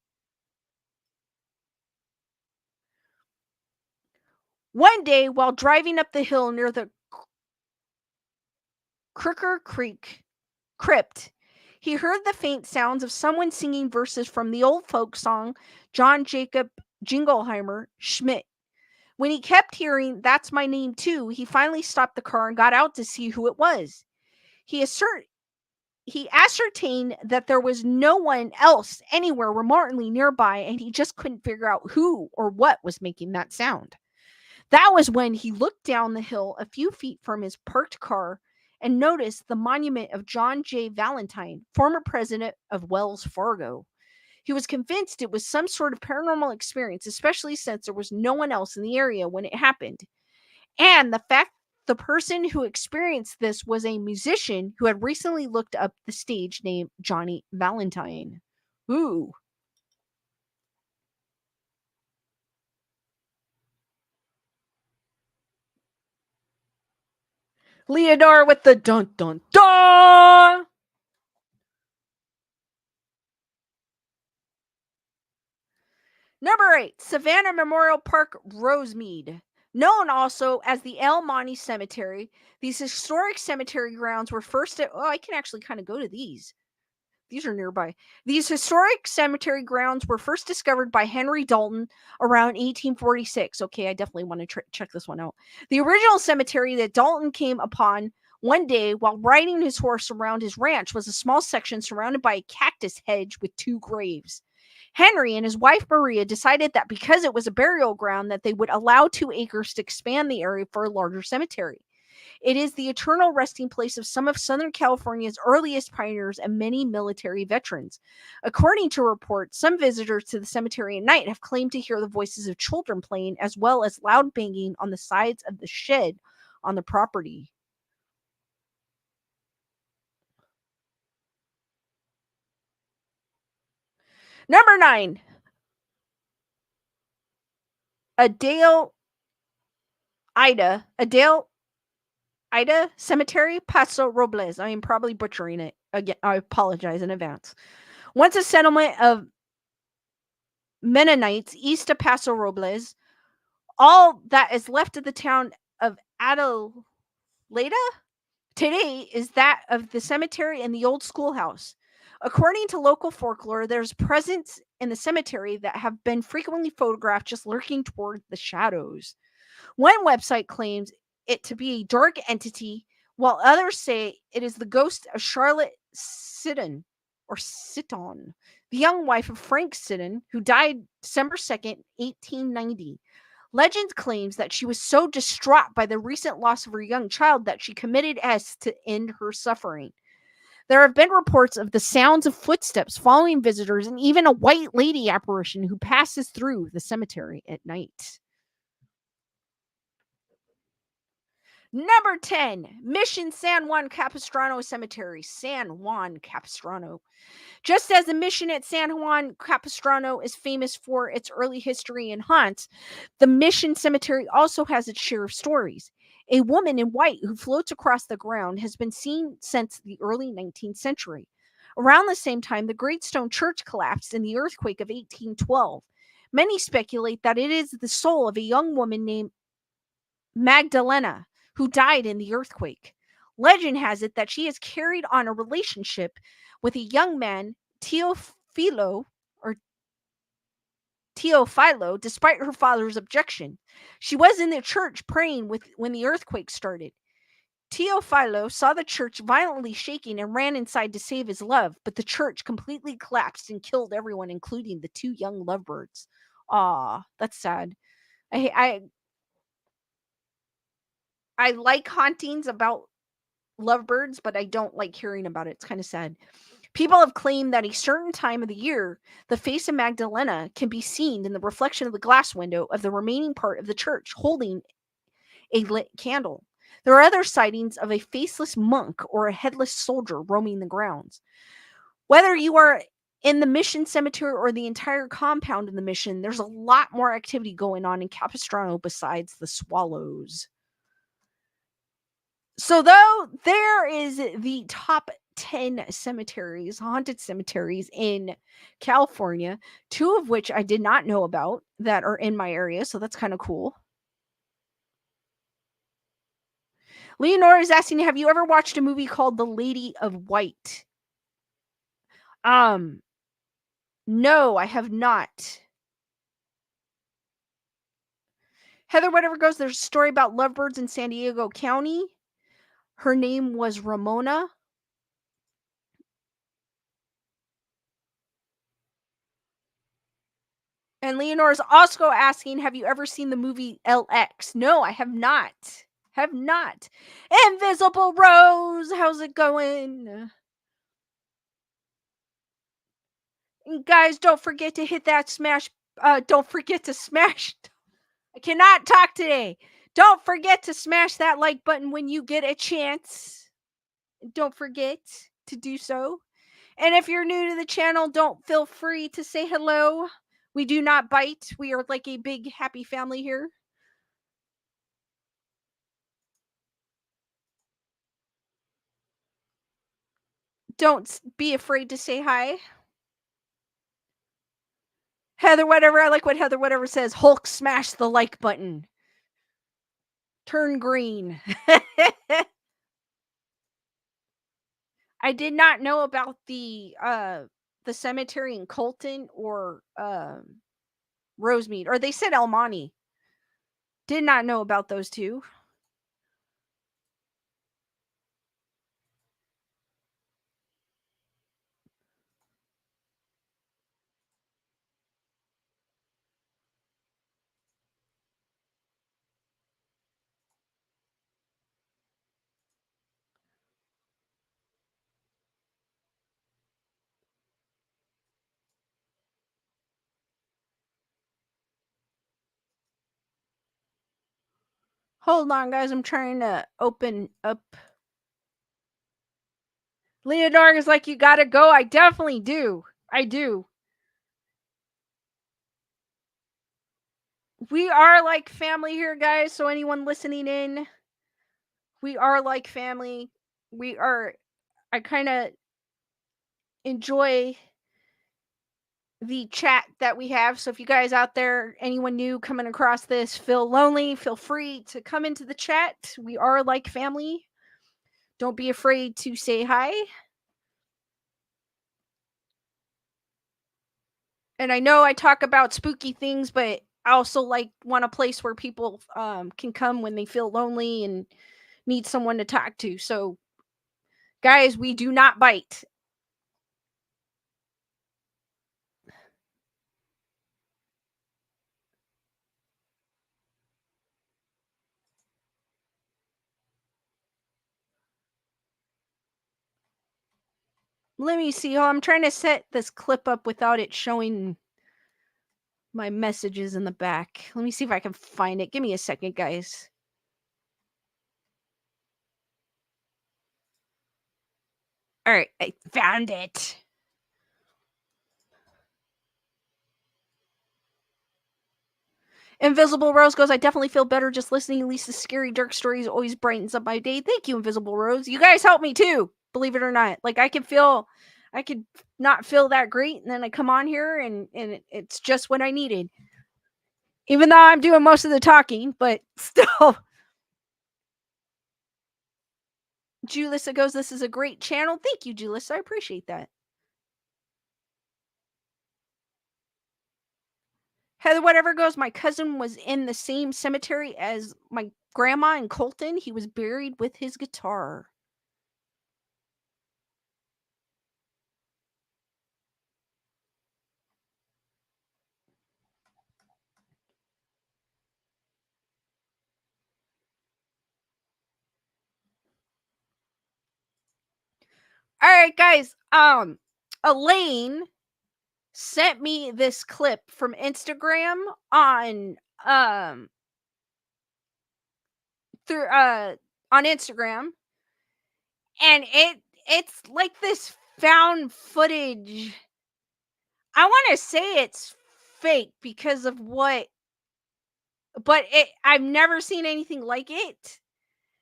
One day, while driving up the hill near the Crooker Creek crypt, he heard the faint sounds of someone singing verses from the old folk song John Jacob Jingleheimer Schmidt. When he kept hearing "That's my name too," he finally stopped the car and got out to see who it was. He ascertained that there was no one else anywhere remotely nearby, and he just couldn't figure out who or what was making that sound. That was when he looked down the hill a few feet from his parked car and noticed the monument of John J. Valentine, former president of Wells Fargo. He was convinced it was some sort of paranormal experience, especially since there was no one else in the area when it happened. And the fact the person who experienced this was a musician who had recently looked up the stage name Johnny Valentine. Ooh. Leonore with the dun dun dun! Number 8, Savannah Memorial Park, Rosemead. Known also as the El Monte Cemetery, these historic cemetery grounds were first. I can actually kind of go to these. These are nearby. These historic cemetery grounds were first discovered by Henry Dalton around 1846. Okay, I definitely want to check this one out. The original cemetery that Dalton came upon one day while riding his horse around his ranch was a small section surrounded by a cactus hedge with 2 graves. Henry and his wife Maria decided that because it was a burial ground that they would allow 2 acres to expand the area for a larger cemetery. It is the eternal resting place of some of Southern California's earliest pioneers and many military veterans. According to reports, some visitors to the cemetery at night have claimed to hear the voices of children playing as well as loud banging on the sides of the shed on the property. Number 9, Adele Adele Ida Cemetery, Paso Robles. I am probably butchering it. Again, I apologize in advance. Once a settlement of Mennonites east of Paso Robles, all that is left of the town of Adelaida today is that of the cemetery and the old schoolhouse. According to local folklore, there's presence in the cemetery that have been frequently photographed just lurking toward the shadows. One website claims it to be a dark entity, while others say it is the ghost of Charlotte Sitton, the young wife of Frank Sitton, who died December 2nd, 1890. Legend claims that she was so distraught by the recent loss of her young child that she committed as to end her suffering. There have been reports of the sounds of footsteps following visitors and even a white lady apparition who passes through the cemetery at night. Number 10, Mission San Juan Capistrano Cemetery, San Juan Capistrano. Just as the mission at San Juan Capistrano is famous for its early history and haunts, the Mission Cemetery also has its share of stories. A woman in white who floats across the ground has been seen since the early 19th century. Around the same time, the Great Stone Church collapsed in the earthquake of 1812. Many speculate that it is the soul of a young woman named Magdalena, who died in the earthquake. Legend has it that she has carried on a relationship with a young man, Teofilo, or Teofilo, despite her father's objection. She was in the church praying when the earthquake started. Teofilo saw the church violently shaking and ran inside to save his love, but the church completely collapsed and killed everyone, including the two young lovebirds. Aw, that's sad. I I I like hauntings about lovebirds, but I don't like hearing about it. It's kind of sad. People have claimed that a certain time of the year, the face of Magdalena can be seen in the reflection of the glass window of the remaining part of the church, holding a lit candle. There are other sightings of a faceless monk or a headless soldier roaming the grounds. Whether you are in the mission cemetery or the entire compound of the mission, there's a lot more activity going on in Capistrano besides the swallows. So, though there is the top 10 cemeteries, haunted cemeteries in California, two of which I did not know about that are in my area. So, that's kind of cool. Leonora is asking, have you ever watched a movie called The Lady of White? Um, no, I have not. Heather, whatever goes, there's a story about lovebirds in San Diego County. Her name was Ramona. And Leonora's also asking, have you ever seen the movie LX? No, I have not. Have not. Invisible Rose, how's it going? And guys, don't forget to hit that smash. Don't forget to smash. I cannot talk today. Don't forget to smash that like button when you get a chance. Don't forget to do so. And if you're new to the channel, don't feel free to say hello. We do not bite. We are like a big happy family here. Don't be afraid to say hi. Heather, whatever. I like what Heather, whatever says. Hulk smash the like button. Turn green. I did not know about the cemetery in Colton or Rosemead, or they said El Monte. Did not know about those two. Hold on, guys. I'm trying to open up. Leonardo is like, you gotta go. I definitely do. I do. We are like family here, guys. So anyone listening in, we are like family. We are. I kind of enjoy the chat that we have. So if you guys out there, anyone new coming across this, feel lonely, feel free to come into the chat. We are like family. Don't be afraid to say hi. And I know I talk about spooky things, but I also want a place where people can come when they feel lonely and need someone to talk to. So guys, we do not bite. Let me see. Oh, I'm trying to set this clip up without it showing my messages in the back. Let me see if I can find it. Give me a second, guys. All right, I found it. Invisible Rose goes, I definitely feel better just listening to Lisa's scary dark stories always brightens up my day. Thank you, Invisible Rose. You guys help me too, believe it or not. Like I could not feel that great, and then I come on here and it's just what I needed. Even though I'm doing most of the talking, but still. Julissa goes, this is a great channel. Thank you, Julissa. I appreciate that. Heather, whatever goes, my cousin was in the same cemetery as my grandma in Colton. He was buried with his guitar. All right, guys. Elaine sent me this clip from Instagram um through on Instagram, and it's like this found footage. I want to say it's fake because of what, but I've never seen anything like it.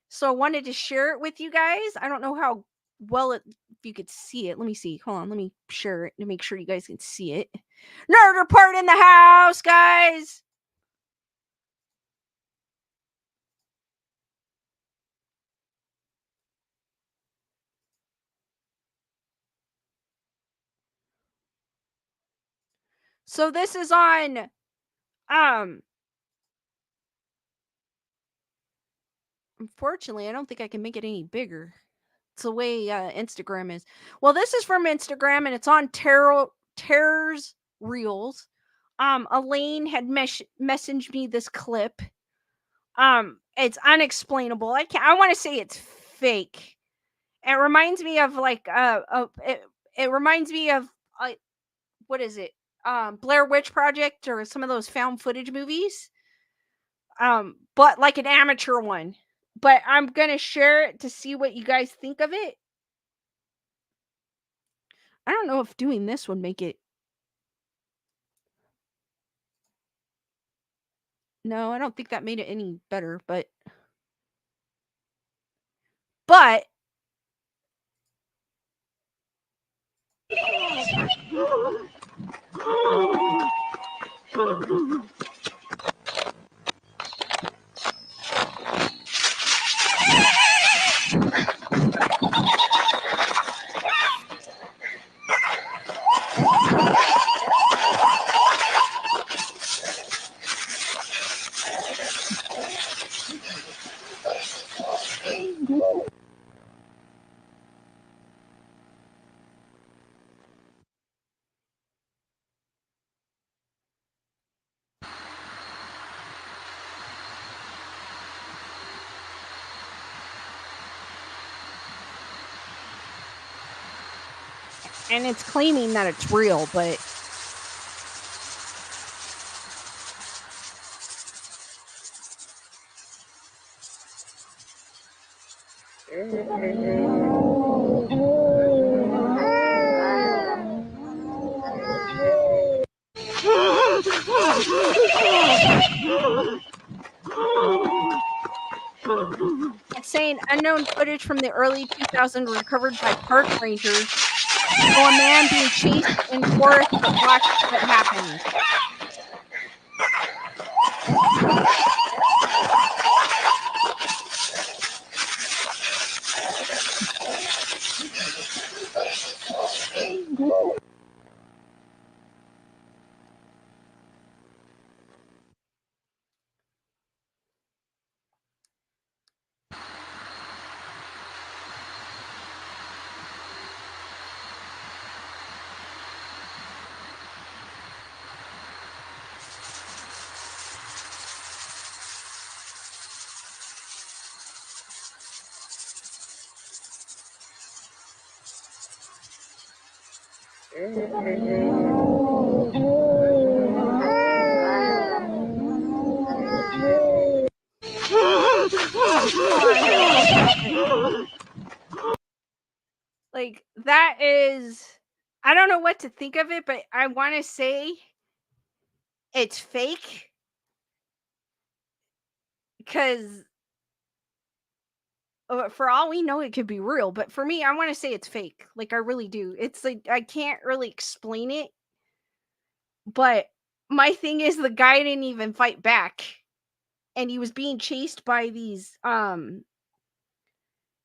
So I wanted to share it with you guys. I don't know how well it if you could see it. Let me see. Hold on. Let me share it to make sure you guys can see it. Nerd report in the house, guys. So this is on um unfortunately, I don't think I can make it any bigger. It's the way Instagram is. Well, this is from Instagram and it's on Terror's Reels. Elaine had messaged me this clip. It's unexplainable. I want to say it's fake. It reminds me of like it reminds me of what is it? Blair Witch Project or some of those found footage movies. But like an amateur one. But I'm gonna share it to see what you guys think of it. I don't know if doing this would make it. No, I don't think that made it any better, but and it's claiming that it's real, but it's saying unknown footage from the early 2000s recovered by park rangers show a man being chased in forest but watch what happens. Like that is I don't know what to think of it, but I want to say it's fake because for all we know it could be real, but for me I want to say it's fake. Like I really do. It's like I can't really explain it, but my thing is the guy didn't even fight back and he was being chased by these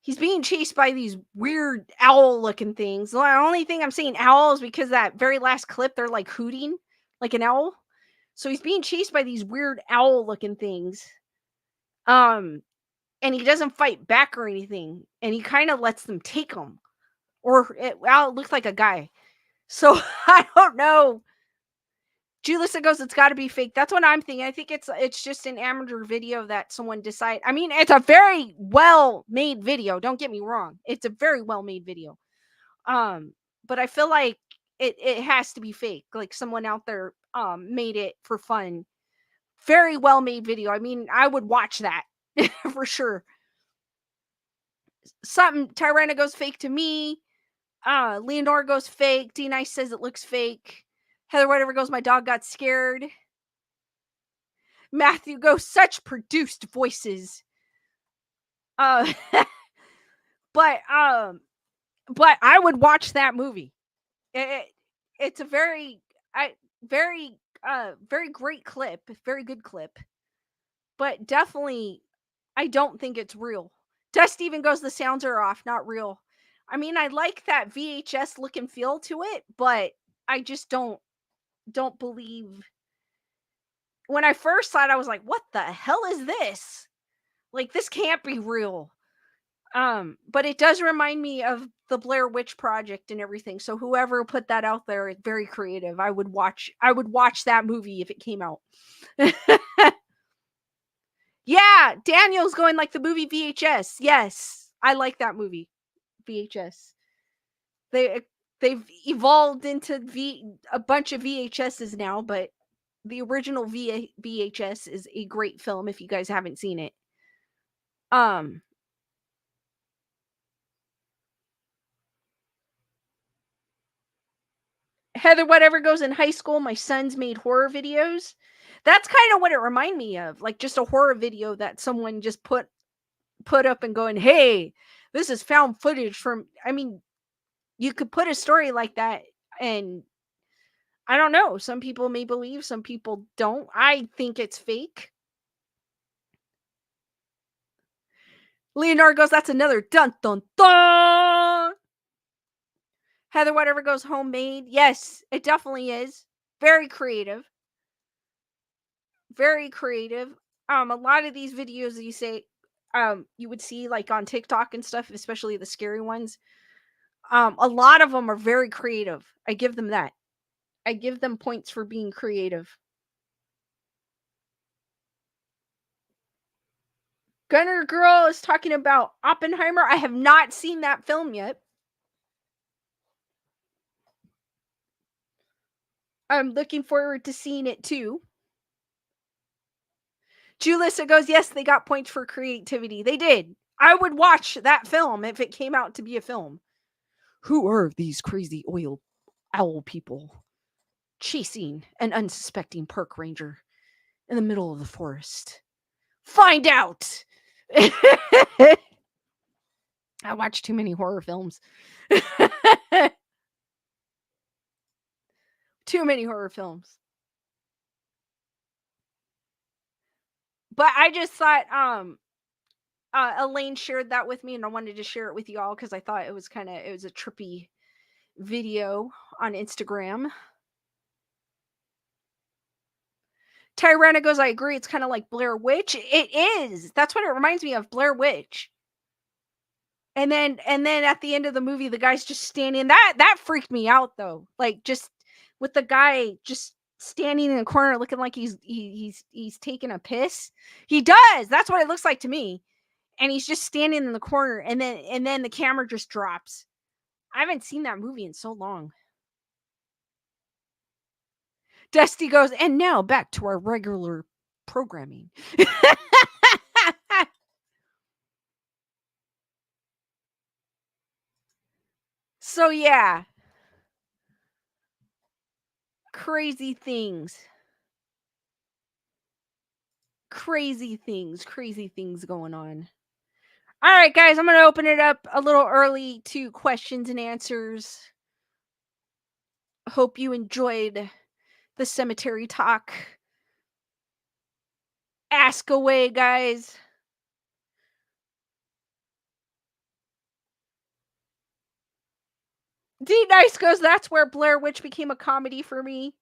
he's being chased by these weird owl looking things. The only thing I'm saying owl is because that very last clip they're like hooting like an owl. So he's being chased by these weird owl looking things. Um, and he doesn't fight back or anything. And he kind of lets them take him. It looks like a guy. So I don't know. Julissa goes, it's got to be fake. That's what I'm thinking. I think it's just an amateur video that someone decided. I mean, it's a very well made video. Don't get me wrong. It's a very well made video. Um, but I feel like it has to be fake. Like someone out there made it for fun. Very well made video. I mean, I would watch that for sure. Something Tyrana goes fake to me. Leonora goes fake. D Nice says it looks fake. Heather whatever goes, my dog got scared. Matthew goes, such produced voices. Uh but I would watch that movie. It's a very very great clip, very good clip. But definitely I don't think it's real. Dust even goes, the sounds are off, not real. I mean, I like that VHS look and feel to it, but I just don't believe. When I first saw it, I was like, what the hell is this? Like, this can't be real. But it does remind me of the Blair Witch Project and everything. So whoever put that out there is very creative. I would watch that movie if it came out. Yeah, Daniel's going like the movie VHS. Yes, I like that movie VHS. They've evolved into a bunch of VHSs now, but the original VHS is a great film if you guys haven't seen it. Um Heather whatever goes, in high school my sons made horror videos. That's kind of what it reminded me of, like just a horror video that someone just put up and going, "Hey, this is found footage from." I mean, you could put a story like that, and I don't know, some people may believe, some people don't. I think it's fake. Leonardo goes, that's another dun dun dun. Heather whatever goes, homemade. Yes, it definitely is. Very creative. Very creative. A lot of these videos you say you would see like on TikTok and stuff, especially the scary ones. A lot of them are very creative. I give them that. I give them points for being creative. Gunner Girl is talking about Oppenheimer. I have not seen that film yet. I'm looking forward to seeing it too. Julissa goes, yes, they got points for creativity. They did. I would watch that film if it came out to be a film. Who are these crazy oil owl people chasing an unsuspecting park ranger in the middle of the forest? Find out. I watch too many horror films. Too many horror films. But I just thought Elaine shared that with me, and I wanted to share it with y'all because I thought it was a trippy video on Instagram. Tyrana goes, I agree, it's kind of like Blair Witch. It is. That's what it reminds me of, Blair Witch. And then at the end of the movie, the guy's just standing. That freaked me out though. Like just with the guy just standing in the corner looking like he's taking a piss. He does. That's what it looks like to me. And he's just standing in the corner, and then the camera just drops. I haven't seen that movie in so long. Dusty goes, and now back to our regular programming. So yeah. Crazy things. Crazy things going on. All right, guys, I'm going to open it up a little early to questions and answers. Hope you enjoyed the cemetery talk. Ask away, guys. D Nice goes, that's where Blair Witch became a comedy for me.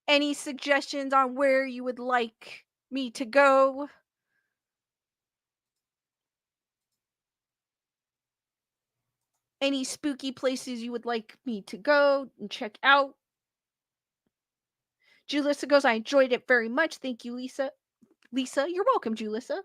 Any suggestions on where you would like me to go? Any spooky places you would like me to go and check out? Julissa goes, I enjoyed it very much. Thank you, Lisa. Lisa, you're welcome, Julissa.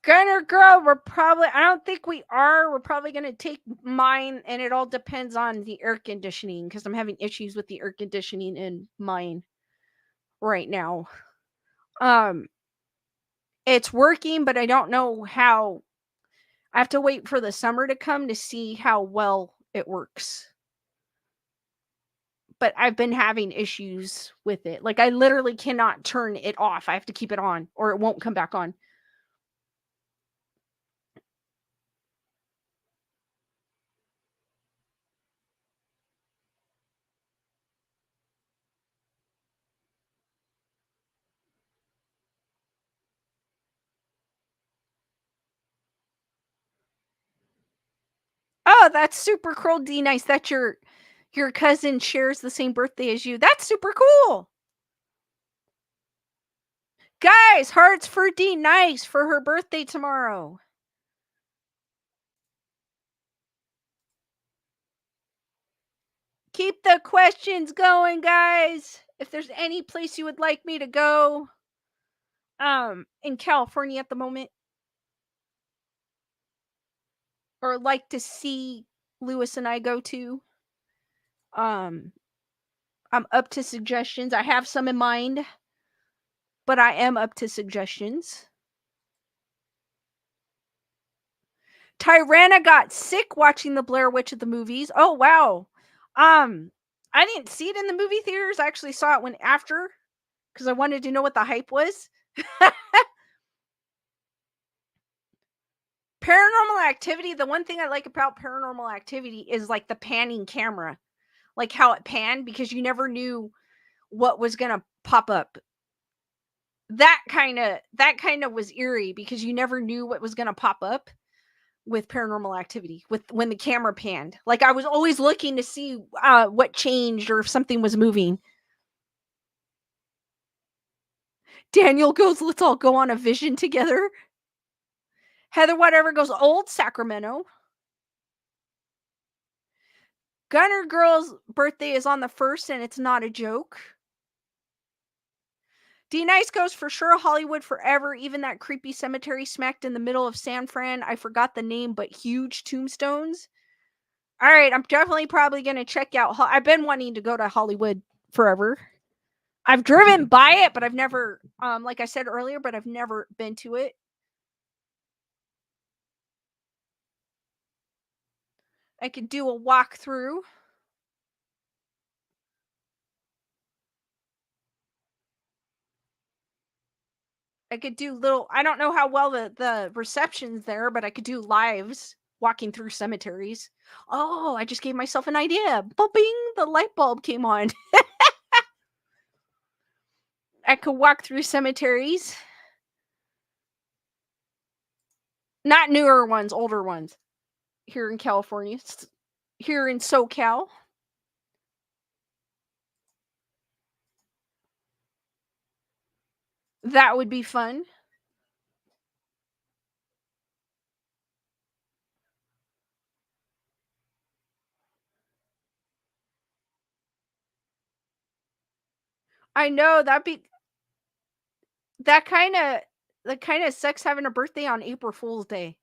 Gunner girl, I don't think we are. We're probably going to take mine, and it all depends on the air conditioning because I'm having issues with the air conditioning in mine right now. Um, it's working, but I don't know how. I have to wait for the summer to come to see how well it works. But I've been having issues with it. Like, I literally cannot turn it off. I have to keep it on or it won't come back on. Oh, that's super cool, D nice. That your cousin shares the same birthday as you. That's super cool. Guys, hearts for D nice for her birthday tomorrow. Keep the questions going, guys. If there's any place you would like me to go, in California at the moment, or like to see Lewis and I go to, um, I'm up to suggestions. I have some in mind, but I am up to suggestions. Tyranna got sick watching the Blair Witch at the movies. Oh wow. I didn't see it in the movie theaters. I actually saw it when after because I wanted to know what the hype was. Paranormal Activity, the one thing I like about Paranormal Activity is like the panning camera. Like how it panned because you never knew what was going to pop up. That kind of was eerie because you never knew what was going to pop up with Paranormal Activity with when the camera panned. Like I was always looking to see what changed or if something was moving. Daniel goes, let's all go on a vision together. Heather whatever goes, old Sacramento. Gunner Girl's birthday is on the 1st and it's not a joke. D Nice goes, for sure Hollywood forever, even that creepy cemetery smacked in the middle of San Fran. I forgot the name, but huge tombstones. All right, I'm definitely probably going to check out. I've been wanting to go to Hollywood forever. I've driven by it, but I've never, like I said earlier, but I've never been to it. I could do a walkthrough. I could do little. I don't know how well the reception's there, but I could do lives walking through cemeteries. Oh, I just gave myself an idea. Booping, the light bulb came on. I could walk through cemeteries. Not newer ones, older ones. Here in California. Here in SoCal. That would be fun. I know that kind of that kind of sucks having a birthday on April Fool's Day.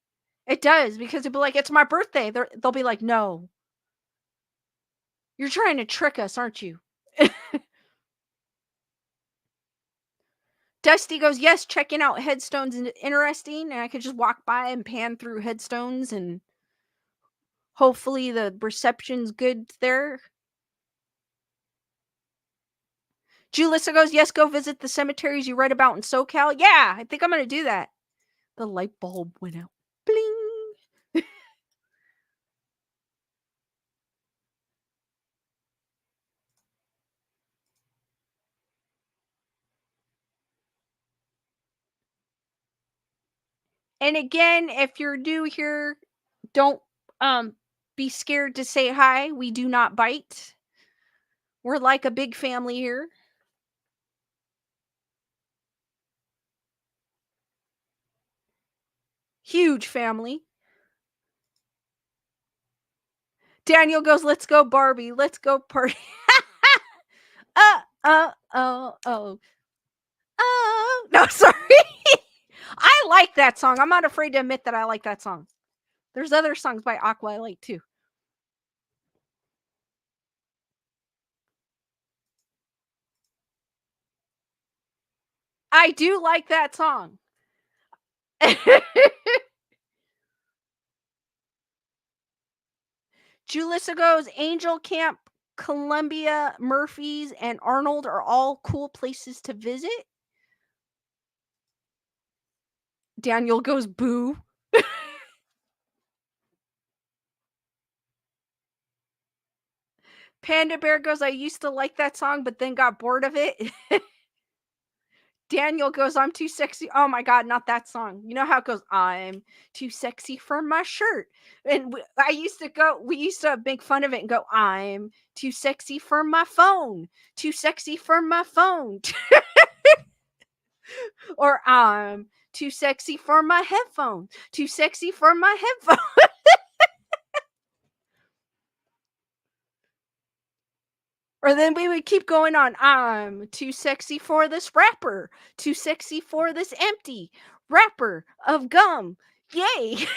It does because it'd be like it's my birthday. They'll be like, "No, you're trying to trick us, aren't you?" Dusty goes, "Yes, checking out headstones is interesting, and I could just walk by and pan through headstones, and hopefully the reception's good there." Julissa goes, yes, go visit the cemeteries you read about in SoCal. Yeah, I think I'm gonna do that. The light bulb went out. Bling. And again, if you're new here, don't be scared to say hi. We do not bite. We're like a big family here. Huge family. Daniel goes, let's go Barbie. Let's go party. Oh. Oh. No, sorry. I like that song. I'm not afraid to admit that I like that song. There's other songs by Aqua I like too. I do like that song. Julissa goes, Angel Camp, Columbia, Murphy's, and Arnold are all cool places to visit. Daniel goes, boo. Panda Bear goes, I used to like that song, but then got bored of it. Daniel goes, I'm too sexy. Oh my God, not that song. You know how it goes, I'm too sexy for my shirt. And we used to make fun of it and go, I'm too sexy for my phone. Too sexy for my phone. Or I'm too sexy for my headphones. Too sexy for my headphones. Or then we would keep going on. I'm too sexy for this wrapper. Too sexy for this empty wrapper of gum. Yay.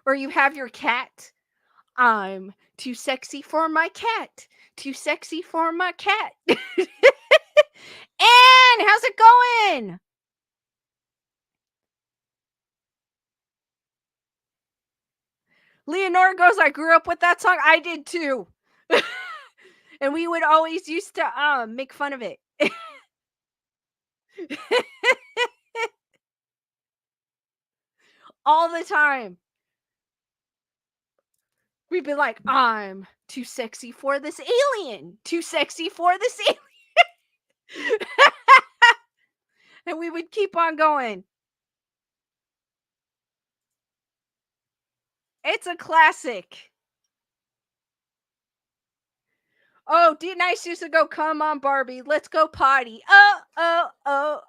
Or you have your cat. I'm too sexy for my cat. Too sexy for my cat. And how's it going? Leonora goes, I grew up with that song. I did too. And we would always used to make fun of it. All the time. We'd be like, I'm too sexy for this alien. Too sexy for this alien. And we would keep on going. It's a classic. Oh, D Nice used to go, come on, Barbie, let's go potty. Oh.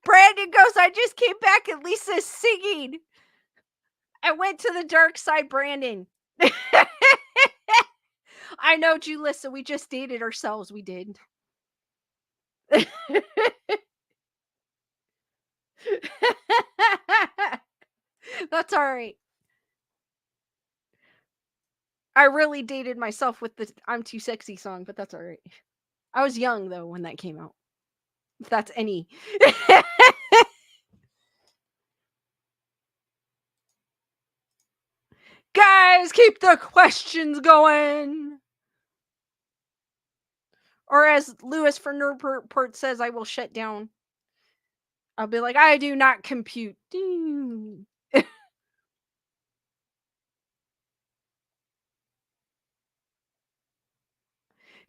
Brandon goes, I just came back and Lisa's singing. I went to the dark side, Brandon. I know, Julissa, we just dated ourselves. We did. That's all right. I really dated myself with the I'm Too Sexy song, but that's all right. I was young, though, when that came out. If that's any. Guys, keep the questions going. Or as Lewis for Nerdport says, I will shut down. I'll be like, I do not compute. D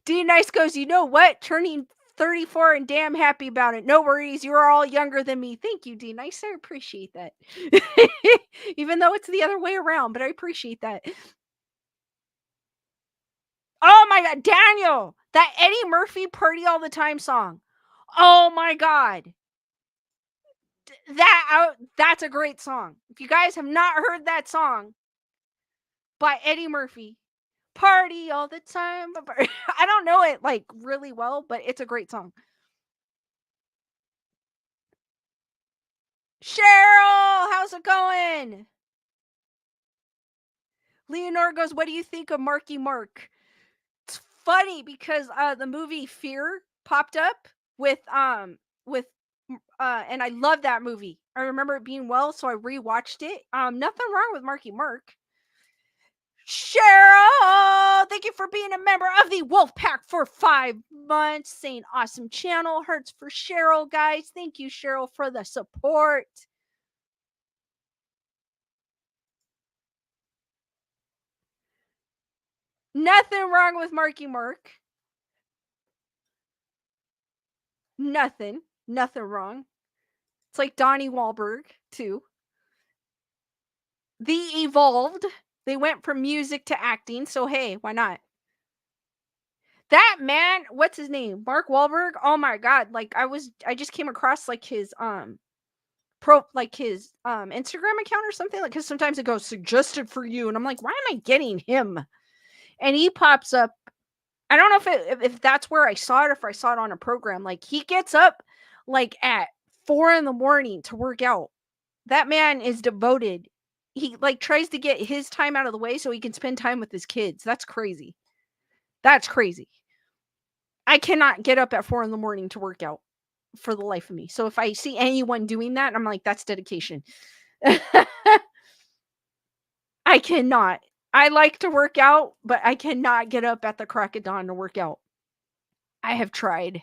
Nice goes, you know what? Turning 34 and damn happy about it. No worries. You're all younger than me. Thank you, D Nice. I appreciate that. Even though it's the other way around, but I appreciate that. Oh my God, Daniel, that Eddie Murphy Party All the Time song. Oh my God. That's a great song. If you guys have not heard that song by Eddie Murphy, Party All the Time. I don't know it like really well, but it's a great song. Cheryl, how's it going? Leonora goes, what do you think of Marky Mark? It's funny because the movie Fear, popped up with and I love that movie. I remember it being well, so I rewatched it. Nothing wrong with Marky Mark. Cheryl, thank you for being a member of the Wolf Pack for 5 months. Saying awesome channel. Hurts for Cheryl, guys. Thank you, Cheryl, for the support. Nothing wrong with Marky Mark. Nothing. Nothing wrong. It's like Donnie Wahlberg, too. The Evolved. They went from music to acting, so hey, why not? That man, what's his name? Mark Wahlberg? Oh my god, like I just came across like his his Instagram account or something, like, cuz sometimes it goes suggested for you and I'm like, why am I getting him? And he pops up. I don't know if that's where I saw it, or if I saw it on a program. Like, he gets up like at 4 in the morning to work out. That man is devoted. He like tries to get his time out of the way so he can spend time with his kids. That's crazy. That's crazy. I cannot get up at 4 in the morning to work out for the life of me. So if I see anyone doing that, I'm like, that's dedication. I cannot. I like to work out, but I cannot get up at the crack of dawn to work out. I have tried.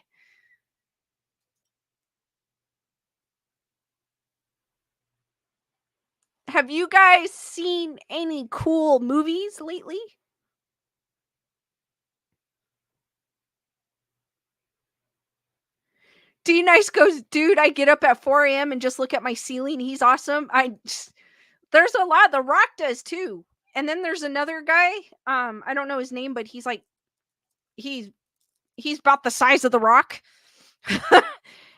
Have you guys seen any cool movies lately? D Nice goes, dude, I get up at 4 a.m. and just look at my ceiling. He's awesome. There's a lot. The Rock does too. And then there's another guy. I don't know his name, but he's he's about the size of the Rock.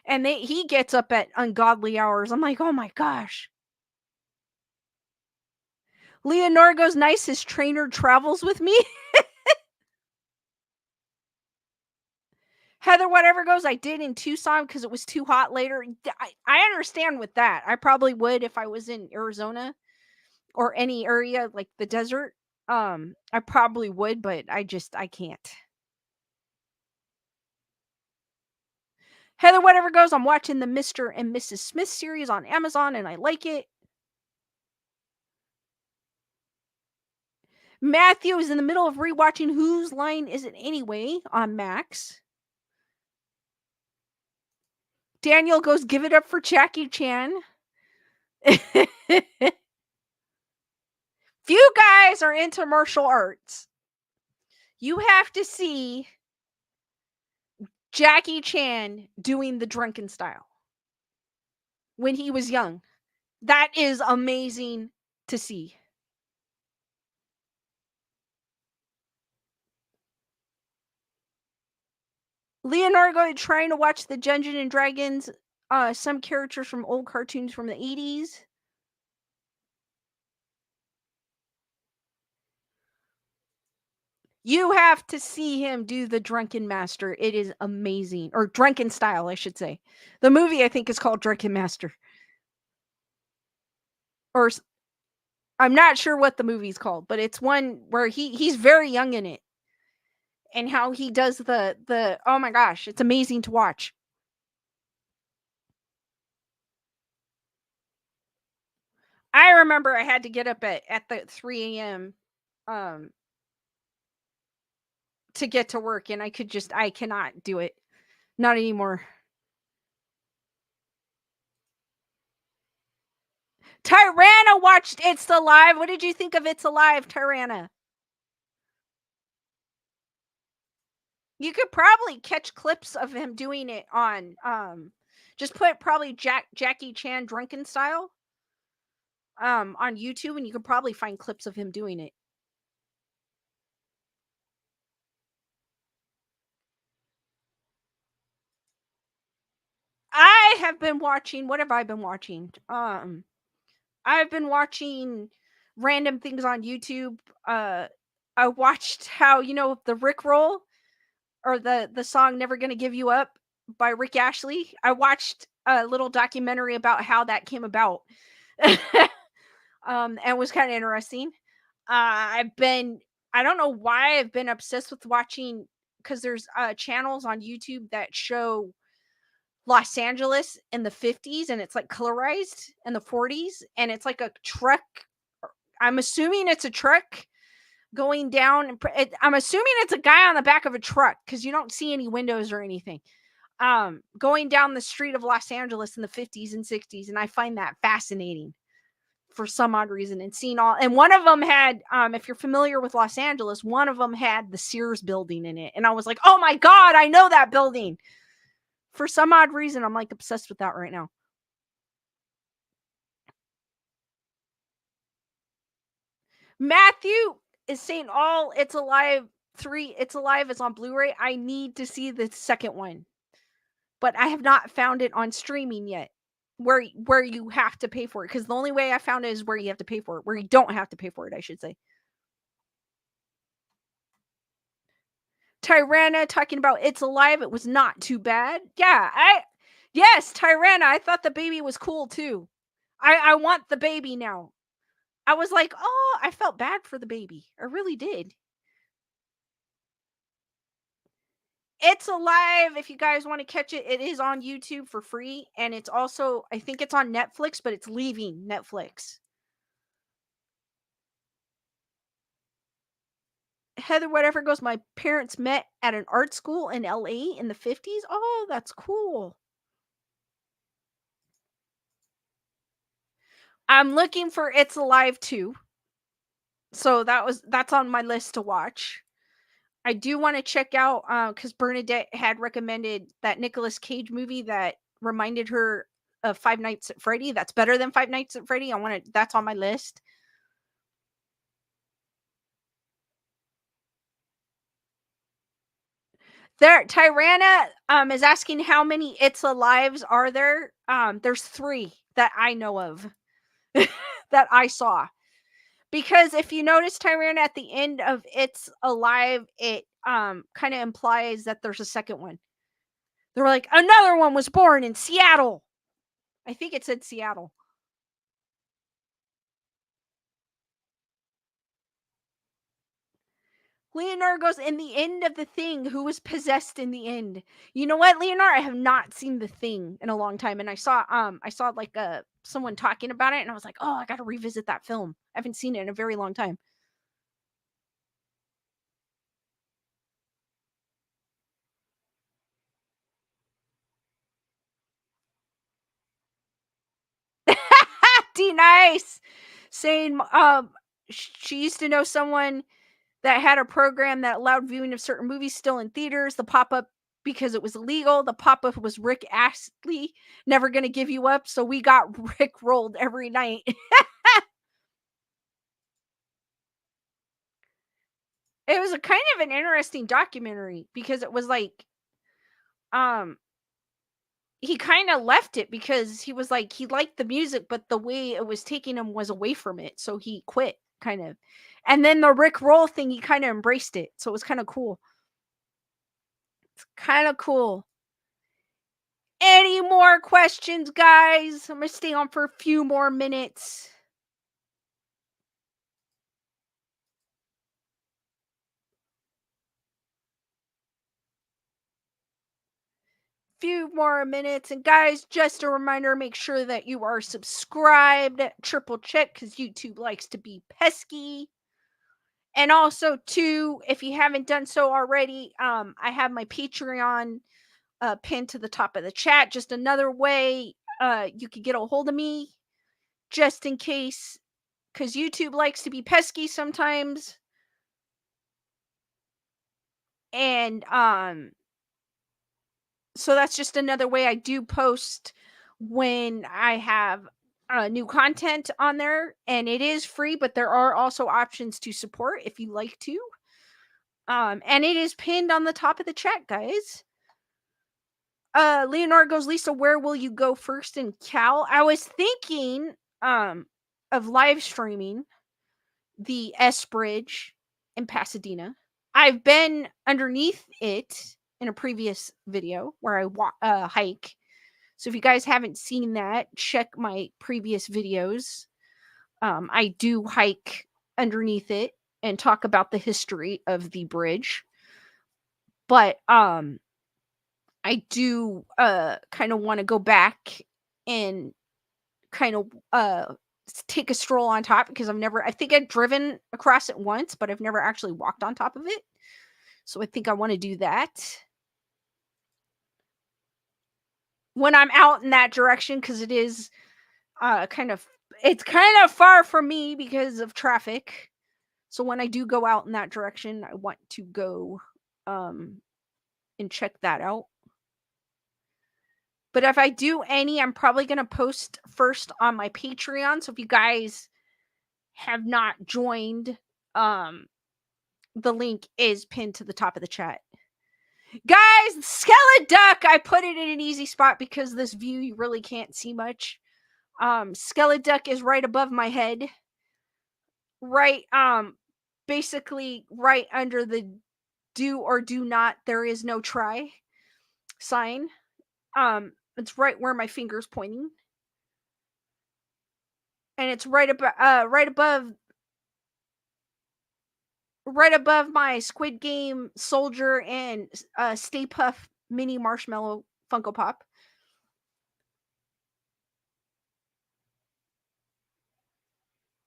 And he gets up at ungodly hours. I'm like, oh my gosh. Leonora goes, nice. His trainer travels with me. Heather, whatever goes, I did in Tucson because it was too hot later. I understand with that. I probably would if I was in Arizona or any area like the desert. I probably would, but I can't. Heather, whatever goes, I'm watching the Mr. and Mrs. Smith series on Amazon and I like it. Matthew is in the middle of rewatching Whose Line Is It Anyway on Max. Daniel goes, give it up for Jackie Chan. If you guys are into martial arts, you have to see Jackie Chan doing the drunken style when he was young. That is amazing to see. Leonardo trying to watch the Dungeons and Dragons, some characters from old cartoons from the 80s. You have to see him do the Drunken Master. It is amazing. Or Drunken Style, I should say. The movie, I think, is called Drunken Master. Or I'm not sure what the movie's called, but it's one where he's very young in it. And how he does the oh my gosh, it's amazing to watch. I remember I had to get up at the 3 a.m. um to get to work, and I cannot do it. Not anymore. Tirana watched It's Alive. What did you think of It's Alive, Tirana? You could probably catch clips of him doing it on just put probably Jackie Chan drunken style on YouTube, and you could probably find clips of him doing it. I have been watching, what have I been watching? I've been watching random things on YouTube. I watched how, the Rickroll, or the song Never Gonna Give You Up by Rick Ashley. I watched a little documentary about how that came about. And was kind of interesting. I don't know why I've been obsessed with watching because there's channels on YouTube that show Los Angeles in the 50s, and it's like colorized in the 40s, and it's like a truck. I'm assuming it's a truck going down. I'm assuming it's a guy on the back of a truck because you don't see any windows or anything. Going down the street of Los Angeles in the 50s and 60s, and I find that fascinating for some odd reason. And seeing all, and one of them had, if you're familiar with Los Angeles, one of them had the Sears building in it, and I was like, oh my god, I know that building. For some odd reason, I'm like obsessed with that right now. Matthew is saying all It's Alive 3, It's Alive is on Blu-ray. I need to see the second one, but I have not found it on streaming yet. Where you have to pay for it, because the only way I found it is where you have to pay for it, where you don't have to pay for it, I should say. Tyranna talking about It's Alive. It was not too bad. Yeah, yes, Tyranna. I thought the baby was cool too. I want the baby now. I was like, oh, I felt bad for the baby. I really did. It's Alive. If you guys want to catch it, it is on YouTube for free, and it's also, I think it's on Netflix, but it's leaving Netflix. Heather, whatever goes, my parents met at an art school in LA in the 50s. Oh, that's cool. I'm looking for It's Alive too. So that's on my list to watch. I do want to check out because Bernadette had recommended that Nicolas Cage movie that reminded her of Five Nights at Freddy. That's better than Five Nights at Freddy. That's on my list. There, Tyranna is asking how many It's Alives are there. There's 3 that I know of that I saw. Because if you notice, Tyranna, at the end of It's Alive, it kind of implies that there's a second one. They're like, another one was born in Seattle. I think it said Seattle. Leonard goes, in the end of The Thing, who was possessed in the end? You know what, Leonard? I have not seen The Thing in a long time, and I saw like someone talking about it, and I was like, oh, I got to revisit that film. I haven't seen it in a very long time. D nice saying she used to know someone that had a program that allowed viewing of certain movies still in theaters. The pop-up, because it was illegal, the pop-up was Rick Astley, never gonna give you up, so we got Rick rolled every night. It was a kind of an interesting documentary because it was like um he kind of left it because he was like he liked the music, but the way it was taking him was away from it, so he quit kind of. And then the Rick roll thing, he kind of embraced it, so it was kind of cool. It's kind of cool. Any more questions, guys? I'm gonna stay on for a few more minutes. Few more minutes. And guys, just a reminder, make sure that you are subscribed. Triple check, because YouTube likes to be pesky. And also, too, if you haven't done so already, I have my Patreon pinned to the top of the chat. Just another way you could get a hold of me, just in case, because YouTube likes to be pesky sometimes. And so that's just another way I do post when I have new content on there, and it is free, but there are also options to support if you like to. And it is pinned on the top of the chat, guys. Leonard goes, Lisa, where will you go first in Cal? I was thinking of live streaming the S Bridge in Pasadena. I've been underneath it in a previous video where I hike. So if you guys haven't seen that, check my previous videos. I do hike underneath it and talk about the history of the bridge. But I do kind of want to go back and kind of take a stroll on top, because I think I've driven across it once, but I've never actually walked on top of it. So I think I want to do that when I'm out in that direction, because it is kind of it's kind of far from me because of traffic. So when I do go out in that direction, I want to go um and check that out. But if I do any, I'm probably going to post first on my Patreon. So if you guys have not joined, um the link is pinned to the top of the chat. Guys, skeleton duck, I put it in an easy spot because this view you really can't see much. Skeleton duck is right above my head. Right basically right under the do or do not, there is no try sign. It's right where my finger's pointing. And it's right above my Squid Game soldier and Stay Puff mini marshmallow Funko Pop.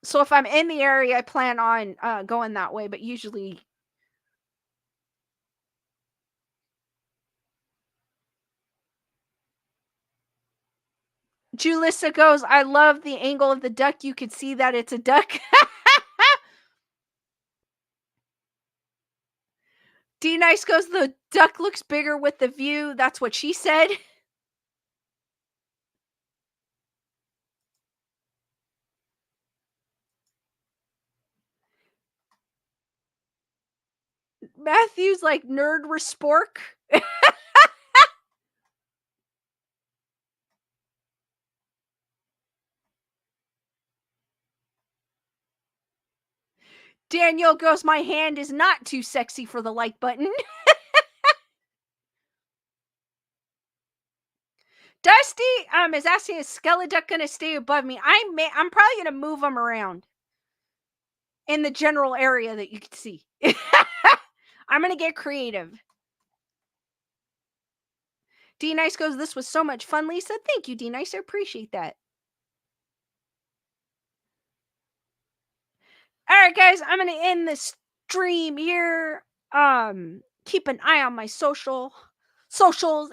So if I'm in the area, I plan on going that way, but usually Julissa goes, I love the angle of the duck. You could see that it's a duck. D Nice goes, the duck looks bigger with the view. That's what she said. Matthew's like nerd respork. Daniel goes, my hand is not too sexy for the like button. Dusty is asking, is Skeleduck gonna stay above me? I'm probably gonna move him around in the general area that you can see. I'm gonna get creative. D Nice goes, this was so much fun, Lisa. Thank you, D Nice. I appreciate that. All right, guys, I'm gonna end this stream here. Keep an eye on my socials,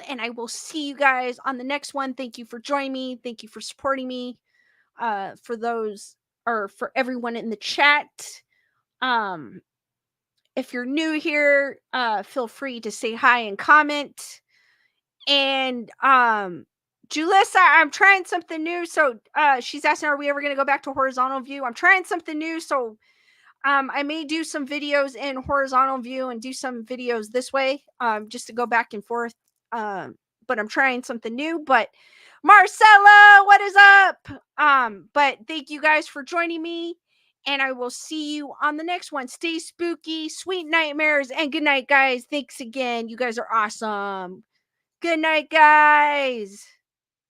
and I will see you guys on the next one. Thank you for joining me. Thank you for supporting me. For those, or for everyone in the chat. Um, if you're new here, feel free to say hi and comment. And Julissa, I'm trying something new. So she's asking, are we ever going to go back to horizontal view? I'm trying something new. So I may do some videos in horizontal view and do some videos this way, just to go back and forth. But I'm trying something new. But Marcella, what is up? But thank you guys for joining me, and I will see you on the next one. Stay spooky, sweet nightmares, and good night, guys. Thanks again. You guys are awesome. Good night, guys.